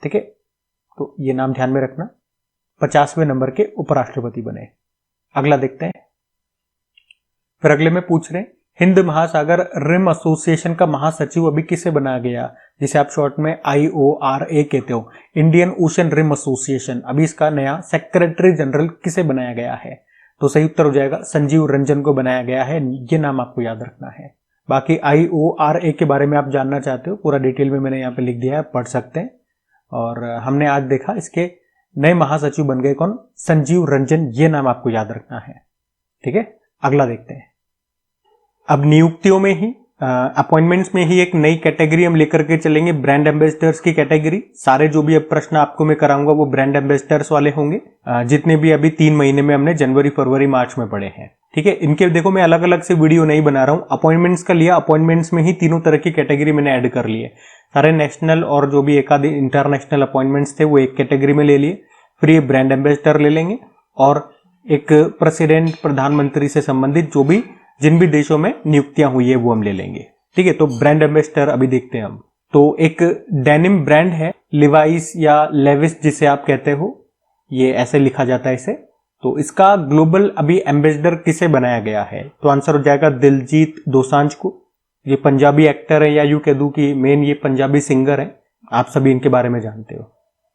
ठीक है। तो ये नाम ध्यान में रखना, 50वें नंबर के उपराष्ट्रपति बने। अगला देखते हैं। फिर अगले में पूछ रहे हैं हिंद महासागर रिम एसोसिएशन का महासचिव अभी किसे बनाया गया, जिसे आप शॉर्ट में IORA कहते हो, इंडियन ओशन रिम एसोसिएशन। अभी इसका नया सेक्रेटरी जनरल किसे बनाया गया है, तो सही उत्तर हो जाएगा संजीव रंजन को बनाया गया है। ये नाम आपको याद रखना है। बाकी IORA के बारे में आप जानना चाहते हो, पूरा डिटेल में मैंने यहाँ पे लिख दिया है, पढ़ सकते हैं। और हमने आज देखा इसके नए महासचिव बन गए कौन, संजीव रंजन। ये नाम आपको याद रखना है, ठीक है। अगला देखते हैं। अब नियुक्तियों में ही अपॉइंटमेंट्स में ही एक नई कैटेगरी हम लेकर के चलेंगे, ब्रांड एम्बेसडर्स की कैटेगरी। सारे जो भी अब प्रश्न आपको मैं कराऊंगा वो ब्रांड एम्बेसडर्स वाले होंगे, जितने भी अभी 3 महीने में हमने जनवरी फरवरी मार्च में पढ़े हैं, ठीक है। इनके देखो मैं अलग अलग से वीडियो नहीं बना रहा हूं, अपॉइंटमेंट्स का लिया, अपॉइंटमेंट्स में ही तीनों तरह की कैटेगरी मैंने ऐड कर लिए। सारे नेशनल और जो भी एक आधे इंटरनेशनल अपॉइंटमेंट्स थे वो एक कैटेगरी में ले लिए। फिर ये ब्रांड एम्बेसडर ले लेंगे और एक प्रेसिडेंट प्रधानमंत्री से संबंधित जो भी जिन भी देशों में नियुक्तियां हुई है वो हम ले लेंगे, ठीक है। तो ब्रांड एम्बेसडर अभी देखते हैं हम। तो एक डेनिम ब्रांड है, लिवाइस या लेविस जिसे आप कहते हो, ये ऐसे लिखा जाता है इसे। तो इसका ग्लोबल अभी एम्बेसडर किसे बनाया गया है, तो आंसर हो जाएगा दिलजीत दोसांझ को। ये पंजाबी एक्टर है, या यूं कह दूं कि मेन ये पंजाबी सिंगर है, आप सभी इनके बारे में जानते हो।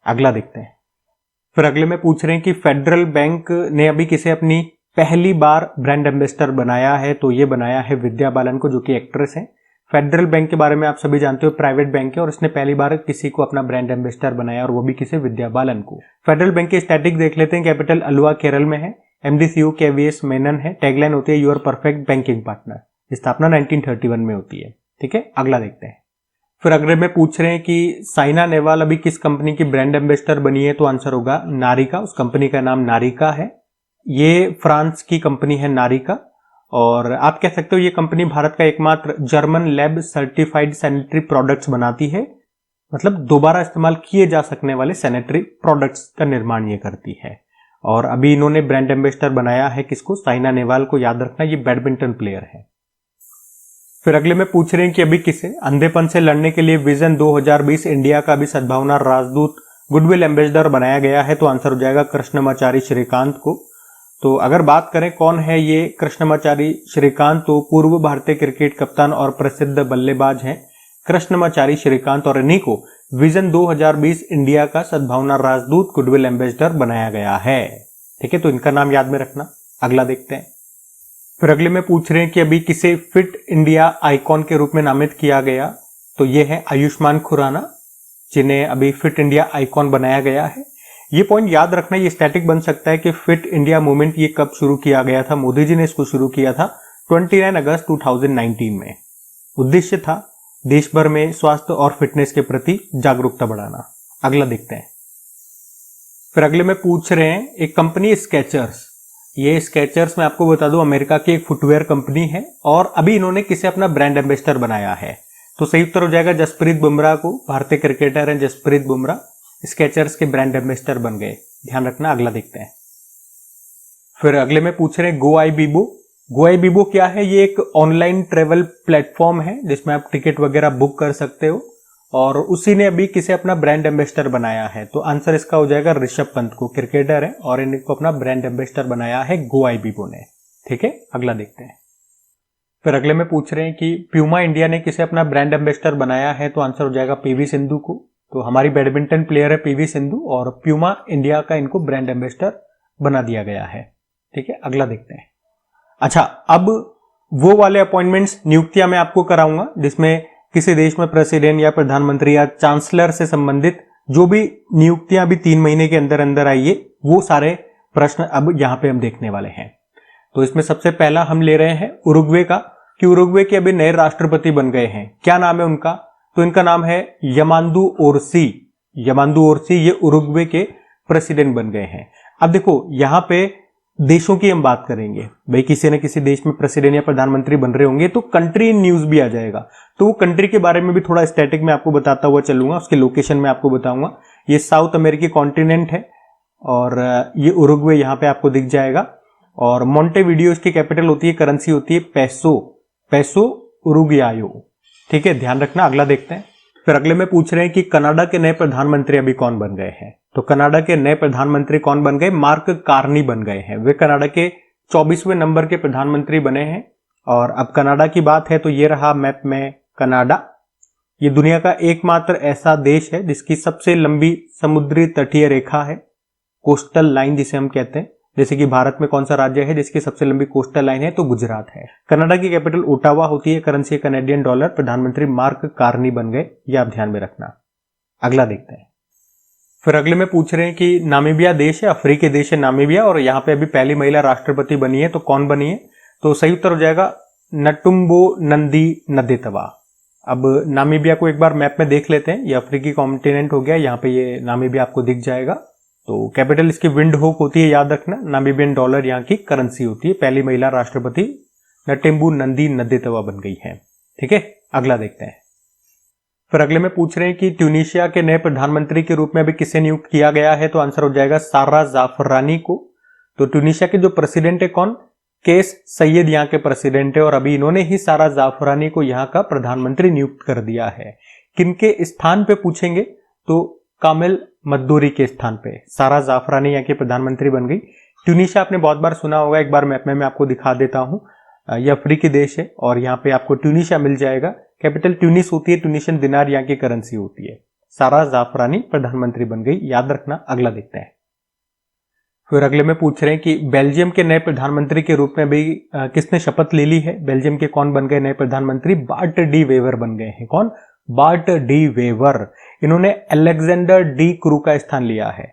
अगला देखते हैं। फिर अगले में पूछ रहे हैं कि फेडरल बैंक ने अभी किसे अपनी पहली बार ब्रांड एम्बेसडर बनाया है, तो ये बनाया है विद्या बालन को, जो कि एक्ट्रेस है। फेडरल बैंक के बारे में आप सभी जानते हो, प्राइवेट बैंक है, और इसने पहली बार किसी को अपना ब्रांड एम्बेसडर बनाया, और वो भी किसे, विद्या बालन को। फेडरल बैंक के स्टैटिक देख लेते हैं। कैपिटल अलुआ केरल में है, MD CEO KVS मेनन है, टैगलाइन होती है यूर परफेक्ट बैंकिंग पार्टनर। स्थापना 1931 में होती है, ठीक है। अगला देखते हैं। फिर अगले में पूछ रहे हैं कि साइना नेहवाल अभी किस कंपनी की ब्रांड एम्बेसडर बनी है, तो आंसर होगा नारिका। उस कंपनी का नाम नारिका है। ये फ्रांस की कंपनी है नारिका, और आप कह सकते हो ये कंपनी भारत का एकमात्र German lab certified sanitary products बनाती है, मतलब दोबारा इस्तेमाल किए जा सकने वाले सैनिटरी प्रोडक्ट्स का निर्माण ये करती है। और अभी इन्होंने ब्रांड एम्बेसडर बनाया है किसको, साइना नेहवाल को। याद रखना ये बैडमिंटन प्लेयर है। फिर अगले में पूछ रहे हैं कि अभी किसे अंधेपन से लड़ने के लिए विजन 2020 इंडिया का भी सद्भावना राजदूत गुडविल एम्बेसडर बनाया गया है, तो आंसर हो जाएगा कृष्णमाचारी श्रीकांत को। तो अगर बात करें कौन है ये कृष्णमाचारी श्रीकांत, तो पूर्व भारतीय क्रिकेट कप्तान और प्रसिद्ध बल्लेबाज हैं कृष्णमाचारी श्रीकांत, और इन्हीं को विजन 2020 इंडिया का सद्भावना राजदूत गुडविल एम्बेसडर बनाया गया है, ठीक है। तो इनका नाम याद में रखना। अगला देखते हैं। फिर अगले में पूछ रहे हैं कि अभी किसे फिट इंडिया आइकॉन के रूप में नामित किया गया, तो ये है आयुष्मान खुराना, जिन्हें अभी फिट इंडिया आइकॉन बनाया गया है। ये पॉइंट याद रखना, ये स्टैटिक बन सकता है कि फिट इंडिया मूवमेंट ये कब शुरू किया गया था। मोदी जी ने इसको शुरू किया था 29 अगस्त 2019 में। उद्देश्य था देश भर में स्वास्थ्य और फिटनेस के प्रति जागरूकता बढ़ाना। अगला देखते हैं। फिर अगले में पूछ रहे हैं एक कंपनी स्केचर्स। ये स्केचर्स मैं आपको बता दूं अमेरिका की एक फुटवेयर कंपनी है, और अभी इन्होंने किसे अपना ब्रांड एम्बेसडर बनाया है, तो सही उत्तर हो जाएगा जसप्रीत बुमराह को। भारतीय क्रिकेटर हैं जसप्रीत बुमराह, स्केचर्स के ब्रांड एम्बेसडर बन गए, ध्यान रखना। अगला देखते हैं। फिर अगले में पूछ रहे हैं गोआईबीबो। गोआईबीबो क्या है, ये एक ऑनलाइन ट्रेवल प्लेटफॉर्म है जिसमें आप टिकट वगैरह बुक कर सकते हो, और उसी ने अभी किसे अपना ब्रांड एम्बेसडर बनाया है, तो आंसर इसका हो जाएगा ऋषभ पंत को। क्रिकेटर है और इनको अपना ब्रांड एम्बेसडर बनाया है गोआईबीबो ने, ठीक है। अगला देखते हैं। फिर अगले में पूछ रहे हैं कि प्यूमा इंडिया ने किसे अपना ब्रांड एम्बेसडर बनाया है, तो आंसर हो जाएगा PV सिंधु को। तो हमारी बैडमिंटन प्लेयर है PV सिंधु, और प्यूमा इंडिया का इनको ब्रांड एम्बेसडर बना दिया गया है, ठीक है। अगला देखते हैं। अच्छा, अब वो वाले अपॉइंटमेंट्स नियुक्तियां मैं आपको कराऊंगा जिसमें किसी देश में प्रेसिडेंट या प्रधानमंत्री या चांसलर से संबंधित जो भी नियुक्तियां अभी 3 महीने के अंदर अंदर आई है, वो सारे प्रश्न अब यहां पे हम देखने वाले हैं। तो इसमें सबसे पहला हम ले रहे हैं उरुग्वे का, कि उरुग्वे के अभी नए राष्ट्रपति बन गए हैं। क्या नाम है उनका, तो इनका नाम है यमांदू ओरसी। यमांदू ओरसी ये उरुग्वे के प्रेसिडेंट बन गए हैं। अब देखो यहां पे देशों की हम बात करेंगे, भाई किसी न किसी देश में प्रेसिडेंट या प्रधानमंत्री बन रहे होंगे तो कंट्री इन न्यूज भी आ जाएगा, तो वो कंट्री के बारे में भी थोड़ा स्टैटिक में आपको बताता हुआ चलूंगा, उसके लोकेशन में आपको बताऊंगा। ये साउथ अमेरिकी कॉन्टिनेंट है, और ये उरुग्वे यहाँ पे आपको दिख जाएगा। और मोंटेविडियो इसकी कैपिटल होती है, करेंसी होती है पेसो। पेसो उरुग्वायो। ठीक है, ध्यान रखना। अगला देखते हैं। फिर अगले में पूछ रहे हैं कि कनाडा के नए प्रधानमंत्री अभी कौन बन गए हैं। तो कनाडा के नए प्रधानमंत्री कौन बन गए? मार्क कार्नी बन गए हैं। वे कनाडा के 24वें नंबर के प्रधानमंत्री बने हैं। और अब कनाडा की बात है तो ये रहा मैप में कनाडा। ये दुनिया का एकमात्र ऐसा देश है जिसकी सबसे लंबी समुद्री तटीय रेखा है, कोस्टल लाइन जिसे हम कहते हैं। जैसे कि भारत में कौन सा राज्य है जिसकी सबसे लंबी कोस्टल लाइन है? तो गुजरात है। कनाडा की कैपिटल ओटावा होती है, करेंसी कैनेडियन डॉलर। प्रधानमंत्री मार्क कार्नी बन गए, ये आप ध्यान में रखना। अगला देखते हैं। फिर अगले में पूछ रहे हैं कि नामीबिया देश है, अफ्रीकी देश है नामीबिया, और यहाँ पे अभी पहली महिला राष्ट्रपति बनी है। तो कौन बनी है? तो सही उत्तर हो जाएगा नटुम्बो नंदी नदेतवा। अब नामीबिया को एक बार मैप में देख लेते हैं। ये अफ्रीकी कॉन्टिनेंट हो गया, यहाँ पे ये नामीबिया आपको दिख जाएगा। तो कैपिटल इसकी विंड होक होती है, याद रखना। नामीबियन डॉलर यहाँ की करेंसी होती है। पहली महिला राष्ट्रपति नटेम्बू नंदी नदेतवा बन गई है। ठीक है, अगला देखते हैं। फिर अगले में पूछ रहे हैं कि ट्यूनीशिया के नए प्रधानमंत्री के रूप में अभी किसे नियुक्त किया गया है? तो आंसर हो जाएगा सारा जाफरानी को। तो ट्यूनीशिया के जो प्रेसिडेंट है कौन? केस सैयद यहाँ के प्रेसिडेंट है, और अभी इन्होंने ही सारा जाफरानी को यहाँ का प्रधानमंत्री नियुक्त कर दिया है। किनके स्थान पे पूछेंगे तो कामिल मद्दूरी के स्थान पे सारा जाफरानी यहाँ की प्रधानमंत्री बन गई। ट्यूनीशिया आपने बहुत बार सुना होगा, एक बार मैप में मैं आपको दिखा देता हूँ। यह अफ्रीकी देश है और यहाँ पे आपको ट्यूनीशिया मिल जाएगा। कैपिटल ट्यूनिस होती है, ट्यूनिशियन दिनार यहाँ की करेंसी होती है। सारा जाफरानी प्रधानमंत्री बन गई, याद रखना। अगला देखते हैं। फिर अगले में पूछ रहे हैं कि बेल्जियम के नए प्रधानमंत्री के रूप में भी किसने शपथ ले ली है? बेल्जियम के कौन बन गए नए प्रधानमंत्री? बार्ट डी वेवर बन गए हैं। कौन? Bart De Wever. इन्होंने अलेक्जेंडर डी क्रू का स्थान लिया है।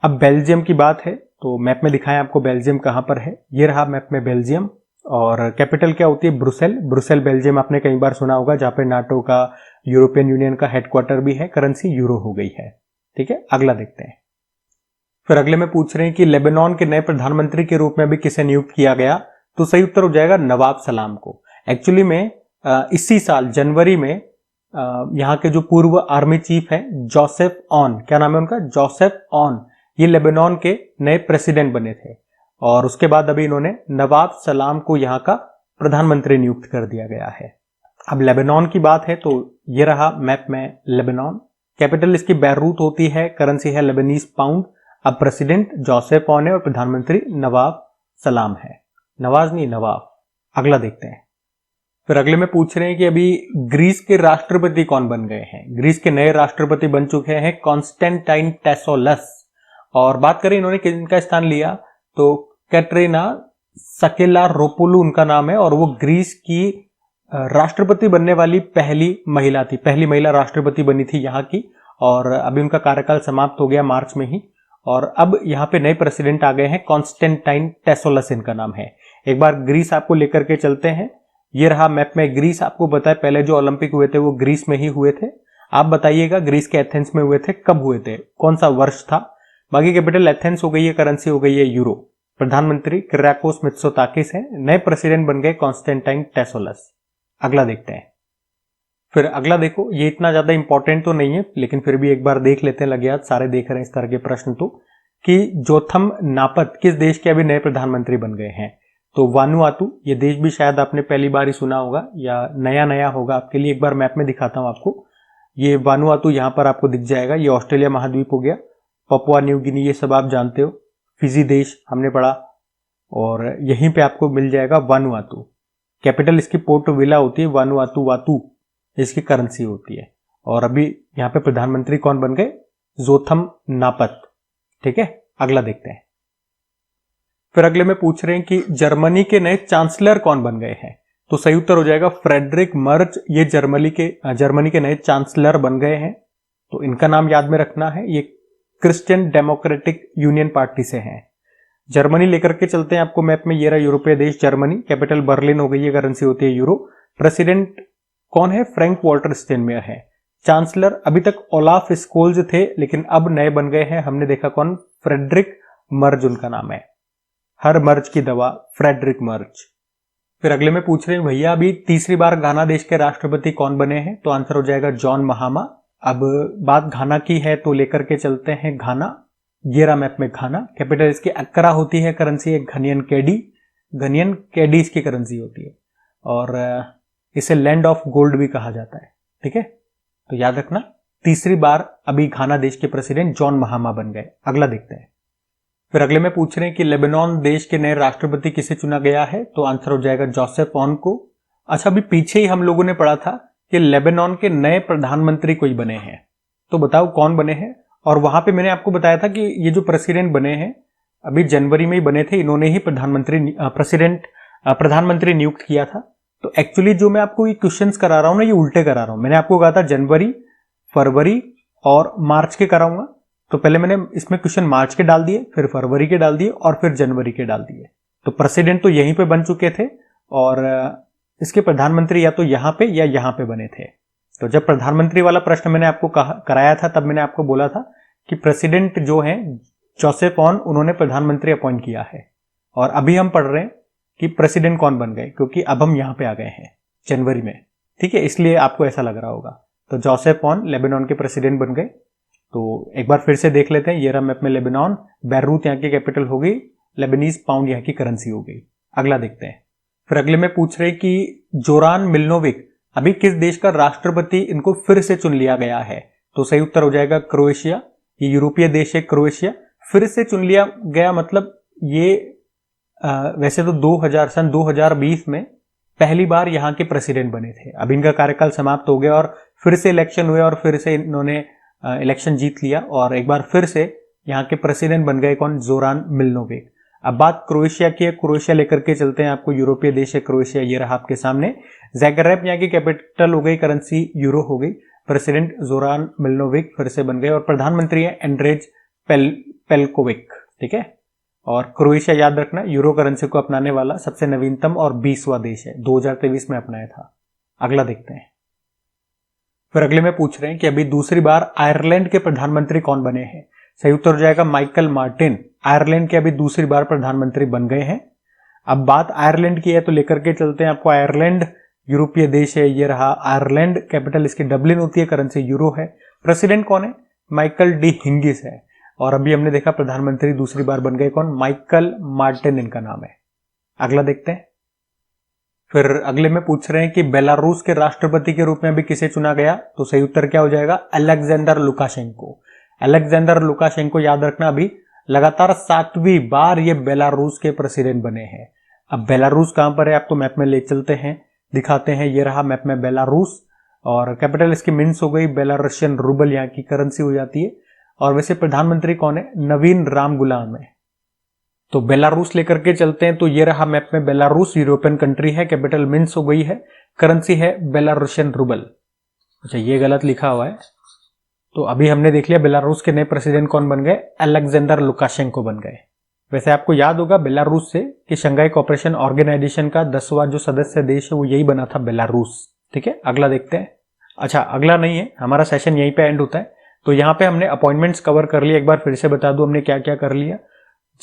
अब बेल्जियम की बात है तो मैप में दिखाएं आपको बेल्जियम कहां पर है। ये रहा मैप में बेल्जियम, और कैपिटल क्या होती है? ब्रुसेल। ब्रुसेल बेल्जियम आपने कई बार सुना होगा, जहां पे नाटो का, यूरोपियन यूनियन का हेडक्वार्टर भी है। करेंसी यूरो हो गई है। ठीक है, अगला देखते हैं। फिर अगले में पूछ रहे हैं कि लेबनान के नए प्रधानमंत्री के रूप में अभी किसे नियुक्त किया गया? तो सही उत्तर हो जाएगा नवाब सलाम को। एक्चुअली में इसी साल जनवरी में यहाँ के जो पूर्व आर्मी चीफ है जोसेफ ऑन, क्या नाम है उनका? जोसेफ ऑन, ये लेबनान के नए प्रेसिडेंट बने थे, और उसके बाद अभी इन्होंने नवाब सलाम को यहाँ का प्रधानमंत्री नियुक्त कर दिया गया है। अब लेबनान की बात है तो ये रहा मैप में लेबनान। कैपिटल इसकी बैरूत होती है, करेंसी है लेबनीज पाउंड। अब प्रेसिडेंट जोसेफ ऑन है और प्रधानमंत्री नवाब सलाम है। नवाज नहीं, नवाब। अगला देखते हैं। फिर अगले में पूछ रहे हैं कि अभी ग्रीस के राष्ट्रपति कौन बन गए हैं? ग्रीस के नए राष्ट्रपति बन चुके हैं कॉन्स्टेंटाइन टेसोलस। और बात करें इन्होंने किनका स्थान लिया तो कैटरीना सकेलारोपोulou उनका नाम है, और वो ग्रीस की राष्ट्रपति बनने वाली पहली महिला थी। पहली महिला राष्ट्रपति बनी थी यहाँ की, और अभी उनका कार्यकाल समाप्त हो गया मार्च में ही। और अब यहाँ पे नए प्रेसिडेंट आ गए हैं, कॉन्स्टेंटाइन टेसोलस इनका नाम है। एक बार ग्रीस आपको लेकर के चलते हैं। ये रहा मैप में ग्रीस। आपको पता है पहले जो ओलंपिक हुए थे वो ग्रीस में ही हुए थे। आप बताइएगा ग्रीस के एथेंस में हुए थे, कब हुए थे, कौन सा वर्ष था? बाकी कैपिटल एथेंस हो गई है, करेंसी हो गई है यूरो। प्रधानमंत्री किर्याकोस मित्सोताकिस है। नए प्रेसिडेंट बन गए कॉन्स्टेंटाइन टेसोलस। अगला देखते हैं। फिर अगला देखो, ये इतना ज्यादा इंपॉर्टेंट तो नहीं है लेकिन फिर भी एक बार देख लेते हैं, लगे हाथ सारे देख रहे हैं इस तरह के प्रश्न तो, कि जोथम नापत किस देश के अभी नए प्रधानमंत्री बन गए हैं? तो वानुआतू, ये देश भी शायद आपने पहली बार ही सुना होगा या नया नया होगा आपके लिए। एक बार मैप में दिखाता हूं आपको। ये वानुआतू यहाँ पर आपको दिख जाएगा। ये ऑस्ट्रेलिया महाद्वीप हो गया। पपुआ न्यू गिनी ये सब आप जानते हो। फिजी देश हमने पढ़ा, और यहीं पे आपको मिल जाएगा वानुआतू। कैपिटल इसकी पोर्ट विला होती है। वानुआतू वातू इसकी करेंसी होती है। और अभी यहाँ पे प्रधानमंत्री कौन बन गए? जोथम नापत। ठीक है, अगला देखते हैं। फिर अगले में पूछ रहे हैं कि जर्मनी के नए चांसलर कौन बन गए हैं? तो सही उत्तर हो जाएगा फ्रेडरिक मर्ज। ये जर्मनी के नए चांसलर बन गए हैं। तो इनका नाम याद में रखना है। ये क्रिश्चियन डेमोक्रेटिक यूनियन पार्टी से हैं। जर्मनी लेकर के चलते हैं आपको मैप में। ये रहा यूरोपीय देश जर्मनी। कैपिटल बर्लिन हो गई है, करेंसी होती है यूरो। प्रेसिडेंट कौन है? फ्रैंक वॉल्टर स्टेनमेयर है। चांसलर अभी तक ओलाफ स्कोल्ज थे, लेकिन अब नए बन गए हैं। हमने देखा कौन? फ्रेडरिक मर्ज उनका नाम है। हर मर्ज की दवा, फ्रेडरिक मर्ज। फिर अगले में पूछ रहे हैं भैया अभी तीसरी बार घाना देश के राष्ट्रपति कौन बने हैं? तो आंसर हो जाएगा जॉन महामा। अब बात घाना की है तो लेकर के चलते हैं घाना। ये रहा मैप में घाना। कैपिटल इसकी अक्रा होती है, करेंसी है घनियन केडी। घनियन केडी इसकी करेंसी होती है। और इसे लैंड ऑफ गोल्ड भी कहा जाता है। ठीक है, तो याद रखना। तीसरी बार अभी घाना देश के प्रेसिडेंट जॉन महामा बन गए। अगला देखते हैं। फिर अगले में पूछ रहे हैं कि लेबनान देश के नए राष्ट्रपति किसे चुना गया है, तो आंसर हो जाएगा जोसेफ ऑन को। अच्छा, अभी पीछे ही हम लोगों ने पढ़ा था कि लेबनान के नए प्रधानमंत्री कोई बने हैं, तो बताओ कौन बने हैं। और वहां पे मैंने आपको बताया था कि ये जो प्रेसिडेंट बने हैं अभी जनवरी में ही बने थे, इन्होंने ही प्रधानमंत्री नियुक्त किया था। तो एक्चुअली जो मैं आपको ये क्वेश्चंस करा रहा हूं ना, ये उल्टे करा रहा हूं। मैंने आपको कहा था जनवरी, फरवरी और मार्च के कराऊंगा, तो पहले मैंने इसमें क्वेश्चन मार्च के डाल दिए, फिर फरवरी के डाल दिए और फिर जनवरी के डाल दिए। तो प्रेसिडेंट तो यहीं पे बन चुके थे और इसके प्रधानमंत्री या तो यहां पे या यहां पे बने थे। तो जब प्रधानमंत्री वाला प्रश्न मैंने आपको कराया था, तब मैंने आपको बोला था कि प्रेसिडेंट जो है जोसेफ ऑन, उन्होंने प्रधानमंत्री अपॉइंट किया है। और अभी हम पढ़ रहे हैं कि प्रेसिडेंट कौन बन गए, क्योंकि अब हम यहां पे आ गए हैं जनवरी में। ठीक है, इसलिए आपको ऐसा लग रहा होगा। तो जोसेफ ऑन लेबनान के प्रेसिडेंट बन गए। तो एक बार फिर से देख लेते हैं। ये रहा मैप में लेबनान, बैरूत यहाँ की कैपिटल हो गई, लेबनीज पाउंड यहाँ की करेंसी हो गई। अगला देखते हैं। फिर अगले में पूछ रहे कि जोरान मिलोनोविक अभी किस देश का राष्ट्रपति, इनको फिर से चुन लिया गया है। तो सही उत्तर हो जाएगा क्रोएशिया। ये यूरोपीय देश है क्रोएशिया। फिर से चुन लिया गया मतलब ये वैसे तो 2020 में पहली बार यहाँ के प्रेसिडेंट बने थे। अब इनका कार्यकाल समाप्त हो गया और फिर से इलेक्शन हुए और फिर से इन्होंने इलेक्शन जीत लिया और एक बार फिर से यहाँ के प्रेसिडेंट बन गए। कौन? जोरान मिलोनोविक। अब बात क्रोएशिया की है, क्रोएशिया लेकर के चलते हैं आपको। यूरोपीय देश है क्रोएशिया, ये रहा आपके सामने। ज़ैग्रेब यहाँ की कैपिटल हो गई, करेंसी यूरो हो गई। प्रेसिडेंट जोरान मिलोनोविक फिर से बन गए और प्रधानमंत्री है एंड्रेज पेल्कोविक। ठीक है, और क्रोएशिया याद रखना यूरो करेंसी को अपनाने वाला सबसे नवीनतम और 20वां देश है, 2023 में अपनाया था। अगला देखते हैं। फिर अगले में पूछ रहे हैं कि अभी दूसरी बार आयरलैंड के प्रधानमंत्री कौन बने हैं। सही उत्तर हो जाएगा माइकल मार्टिन। आयरलैंड के अभी दूसरी बार प्रधानमंत्री बन गए हैं। अब बात आयरलैंड की है तो लेकर के चलते हैं आपको। आयरलैंड यूरोपीय देश है, ये रहा आयरलैंड। कैपिटल इसकी डब्लिन होती है, करेंसी यूरो है। प्रेसिडेंट कौन है? माइकल डी हिंगिस है। और अभी हमने देखा प्रधानमंत्री दूसरी बार बन गए। कौन? माइकल मार्टिन इनका नाम है। अगला देखते हैं। फिर अगले में पूछ रहे हैं कि बेलारूस के राष्ट्रपति के रूप में अभी किसे चुना गया। तो सही उत्तर क्या हो जाएगा? Alexander Lukashenko. अलेक्जेंडर लुकाशेंको याद रखना, अभी लगातार 7वीं बार ये बेलारूस के प्रेसिडेंट बने हैं। अब बेलारूस कहां पर है आपको मैप में ले चलते हैं, दिखाते हैं। ये रहा मैप में बेलारूस और कैपिटल इसकी मिन्स हो गई, बेलारूसियन रूबल यहाँ की करेंसी हो जाती है। और वैसे प्रधानमंत्री कौन है? नवीन राम गुलाम है। तो बेलारूस लेकर के चलते हैं। तो ये रहा मैप में बेलारूस, यूरोपियन कंट्री है, कैपिटल मिन्स हो गई है, करेंसी है बेलारूसियन रूबल। अच्छा, ये गलत लिखा हुआ है। तो अभी हमने देख लिया बेलारूस के नए प्रेसिडेंट कौन बन गए? अलेक्जेंडर लुकाशेंको बन गए। वैसे आपको याद होगा बेलारूस से कि शंघाई कोऑपरेशन ऑर्गेनाइजेशन का 10वां जो सदस्य देश है वो यही बना था, बेलारूस। ठीक है, अगला देखते हैं। अच्छा, अगला नहीं है, हमारा सेशन यहीं पे एंड होता है। तो यहाँ पे हमने अपॉइंटमेंट्स कवर कर लिया। एक बार फिर से बता दूं हमने क्या क्या कर लिया।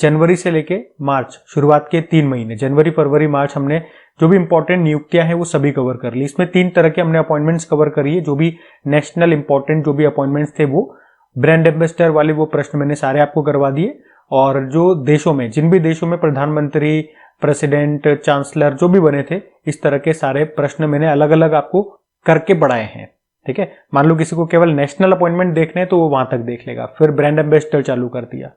जनवरी से लेके मार्च, शुरुआत के 3 महीने, जनवरी फरवरी मार्च, हमने जो भी इंपॉर्टेंट नियुक्तियां हैं वो सभी कवर कर ली। इसमें 3 तरह के हमने अपॉइंटमेंट्स कवर करी है। जो भी नेशनल इंपॉर्टेंट जो भी अपॉइंटमेंट्स थे वो ब्रांड एम्बेसडर वाले वो प्रश्न मैंने सारे आपको करवा दिए। और जो देशों में, जिन भी देशों में प्रधानमंत्री, प्रेसिडेंट, चांसलर जो भी बने थे, इस तरह के सारे प्रश्न मैंने अलग अलग आपको करके पढ़ाए हैं। ठीक है, मान लो किसी को केवल नेशनल अपॉइंटमेंट देखने हैं तो वो वहां तक देख लेगा, फिर ब्रांड एम्बेसडर चालू कर दिया,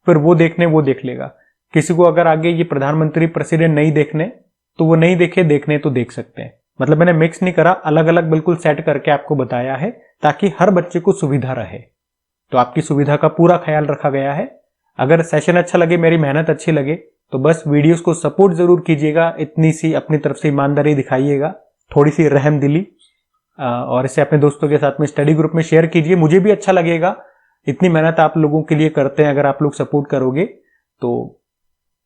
फिर वो देख लेगा। किसी को अगर आगे ये प्रधानमंत्री, प्रेसिडेंट नहीं देखने तो वो नहीं देखे, देखने तो देख सकते हैं। मतलब मैंने मिक्स नहीं करा, अलग अलग बिल्कुल सेट करके आपको बताया है ताकि हर बच्चे को सुविधा रहे। तो आपकी सुविधा का पूरा ख्याल रखा गया है। अगर सेशन अच्छा लगे, मेरी मेहनत अच्छी लगे, तो बस वीडियोस को सपोर्ट जरूर कीजिएगा। इतनी सी अपनी तरफ से ईमानदारी दिखाइएगा, थोड़ी सी रहम दिली, और इसे अपने दोस्तों के साथ में स्टडी ग्रुप में शेयर कीजिए। मुझे भी अच्छा लगेगा, इतनी मेहनत आप लोगों के लिए करते हैं। अगर आप लोग सपोर्ट करोगे तो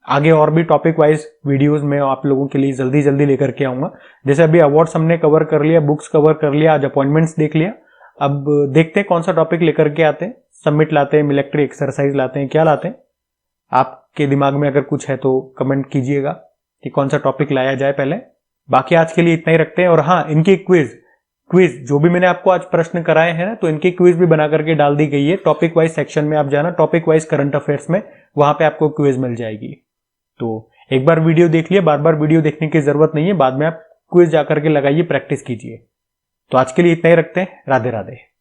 आगे और भी टॉपिक वाइज वीडियोस में आप लोगों के लिए जल्दी जल्दी लेकर के आऊंगा। जैसे अभी अवार्ड्स हमने कवर कर लिया, बुक्स कवर कर लिया, आज अपॉइंटमेंट्स देख लिया। अब देखते हैं कौन सा टॉपिक लेकर के आते हैं। सबमिट लाते हैं, मिलिट्री एक्सरसाइज लाते हैं, क्या लाते हैं? आपके दिमाग में अगर कुछ है तो कमेंट कीजिएगा कि कौन सा टॉपिक लाया जाए पहले। बाकी आज के लिए इतना ही रखते हैं। और हाँ, इनकी क्विज जो भी मैंने आपको आज प्रश्न कराए हैं ना, तो इनकी क्विज भी बना करके डाल दी गई है। टॉपिक वाइज सेक्शन में आप जाना, टॉपिक वाइज करंट अफेयर्स में, वहां पे आपको क्विज मिल जाएगी। तो एक बार वीडियो देख लिया, बार बार वीडियो देखने की जरूरत नहीं है। बाद में आप क्विज जाकर के लगाइए, प्रैक्टिस कीजिए। तो आज के लिए इतना ही रखते हैं। राधे राधे।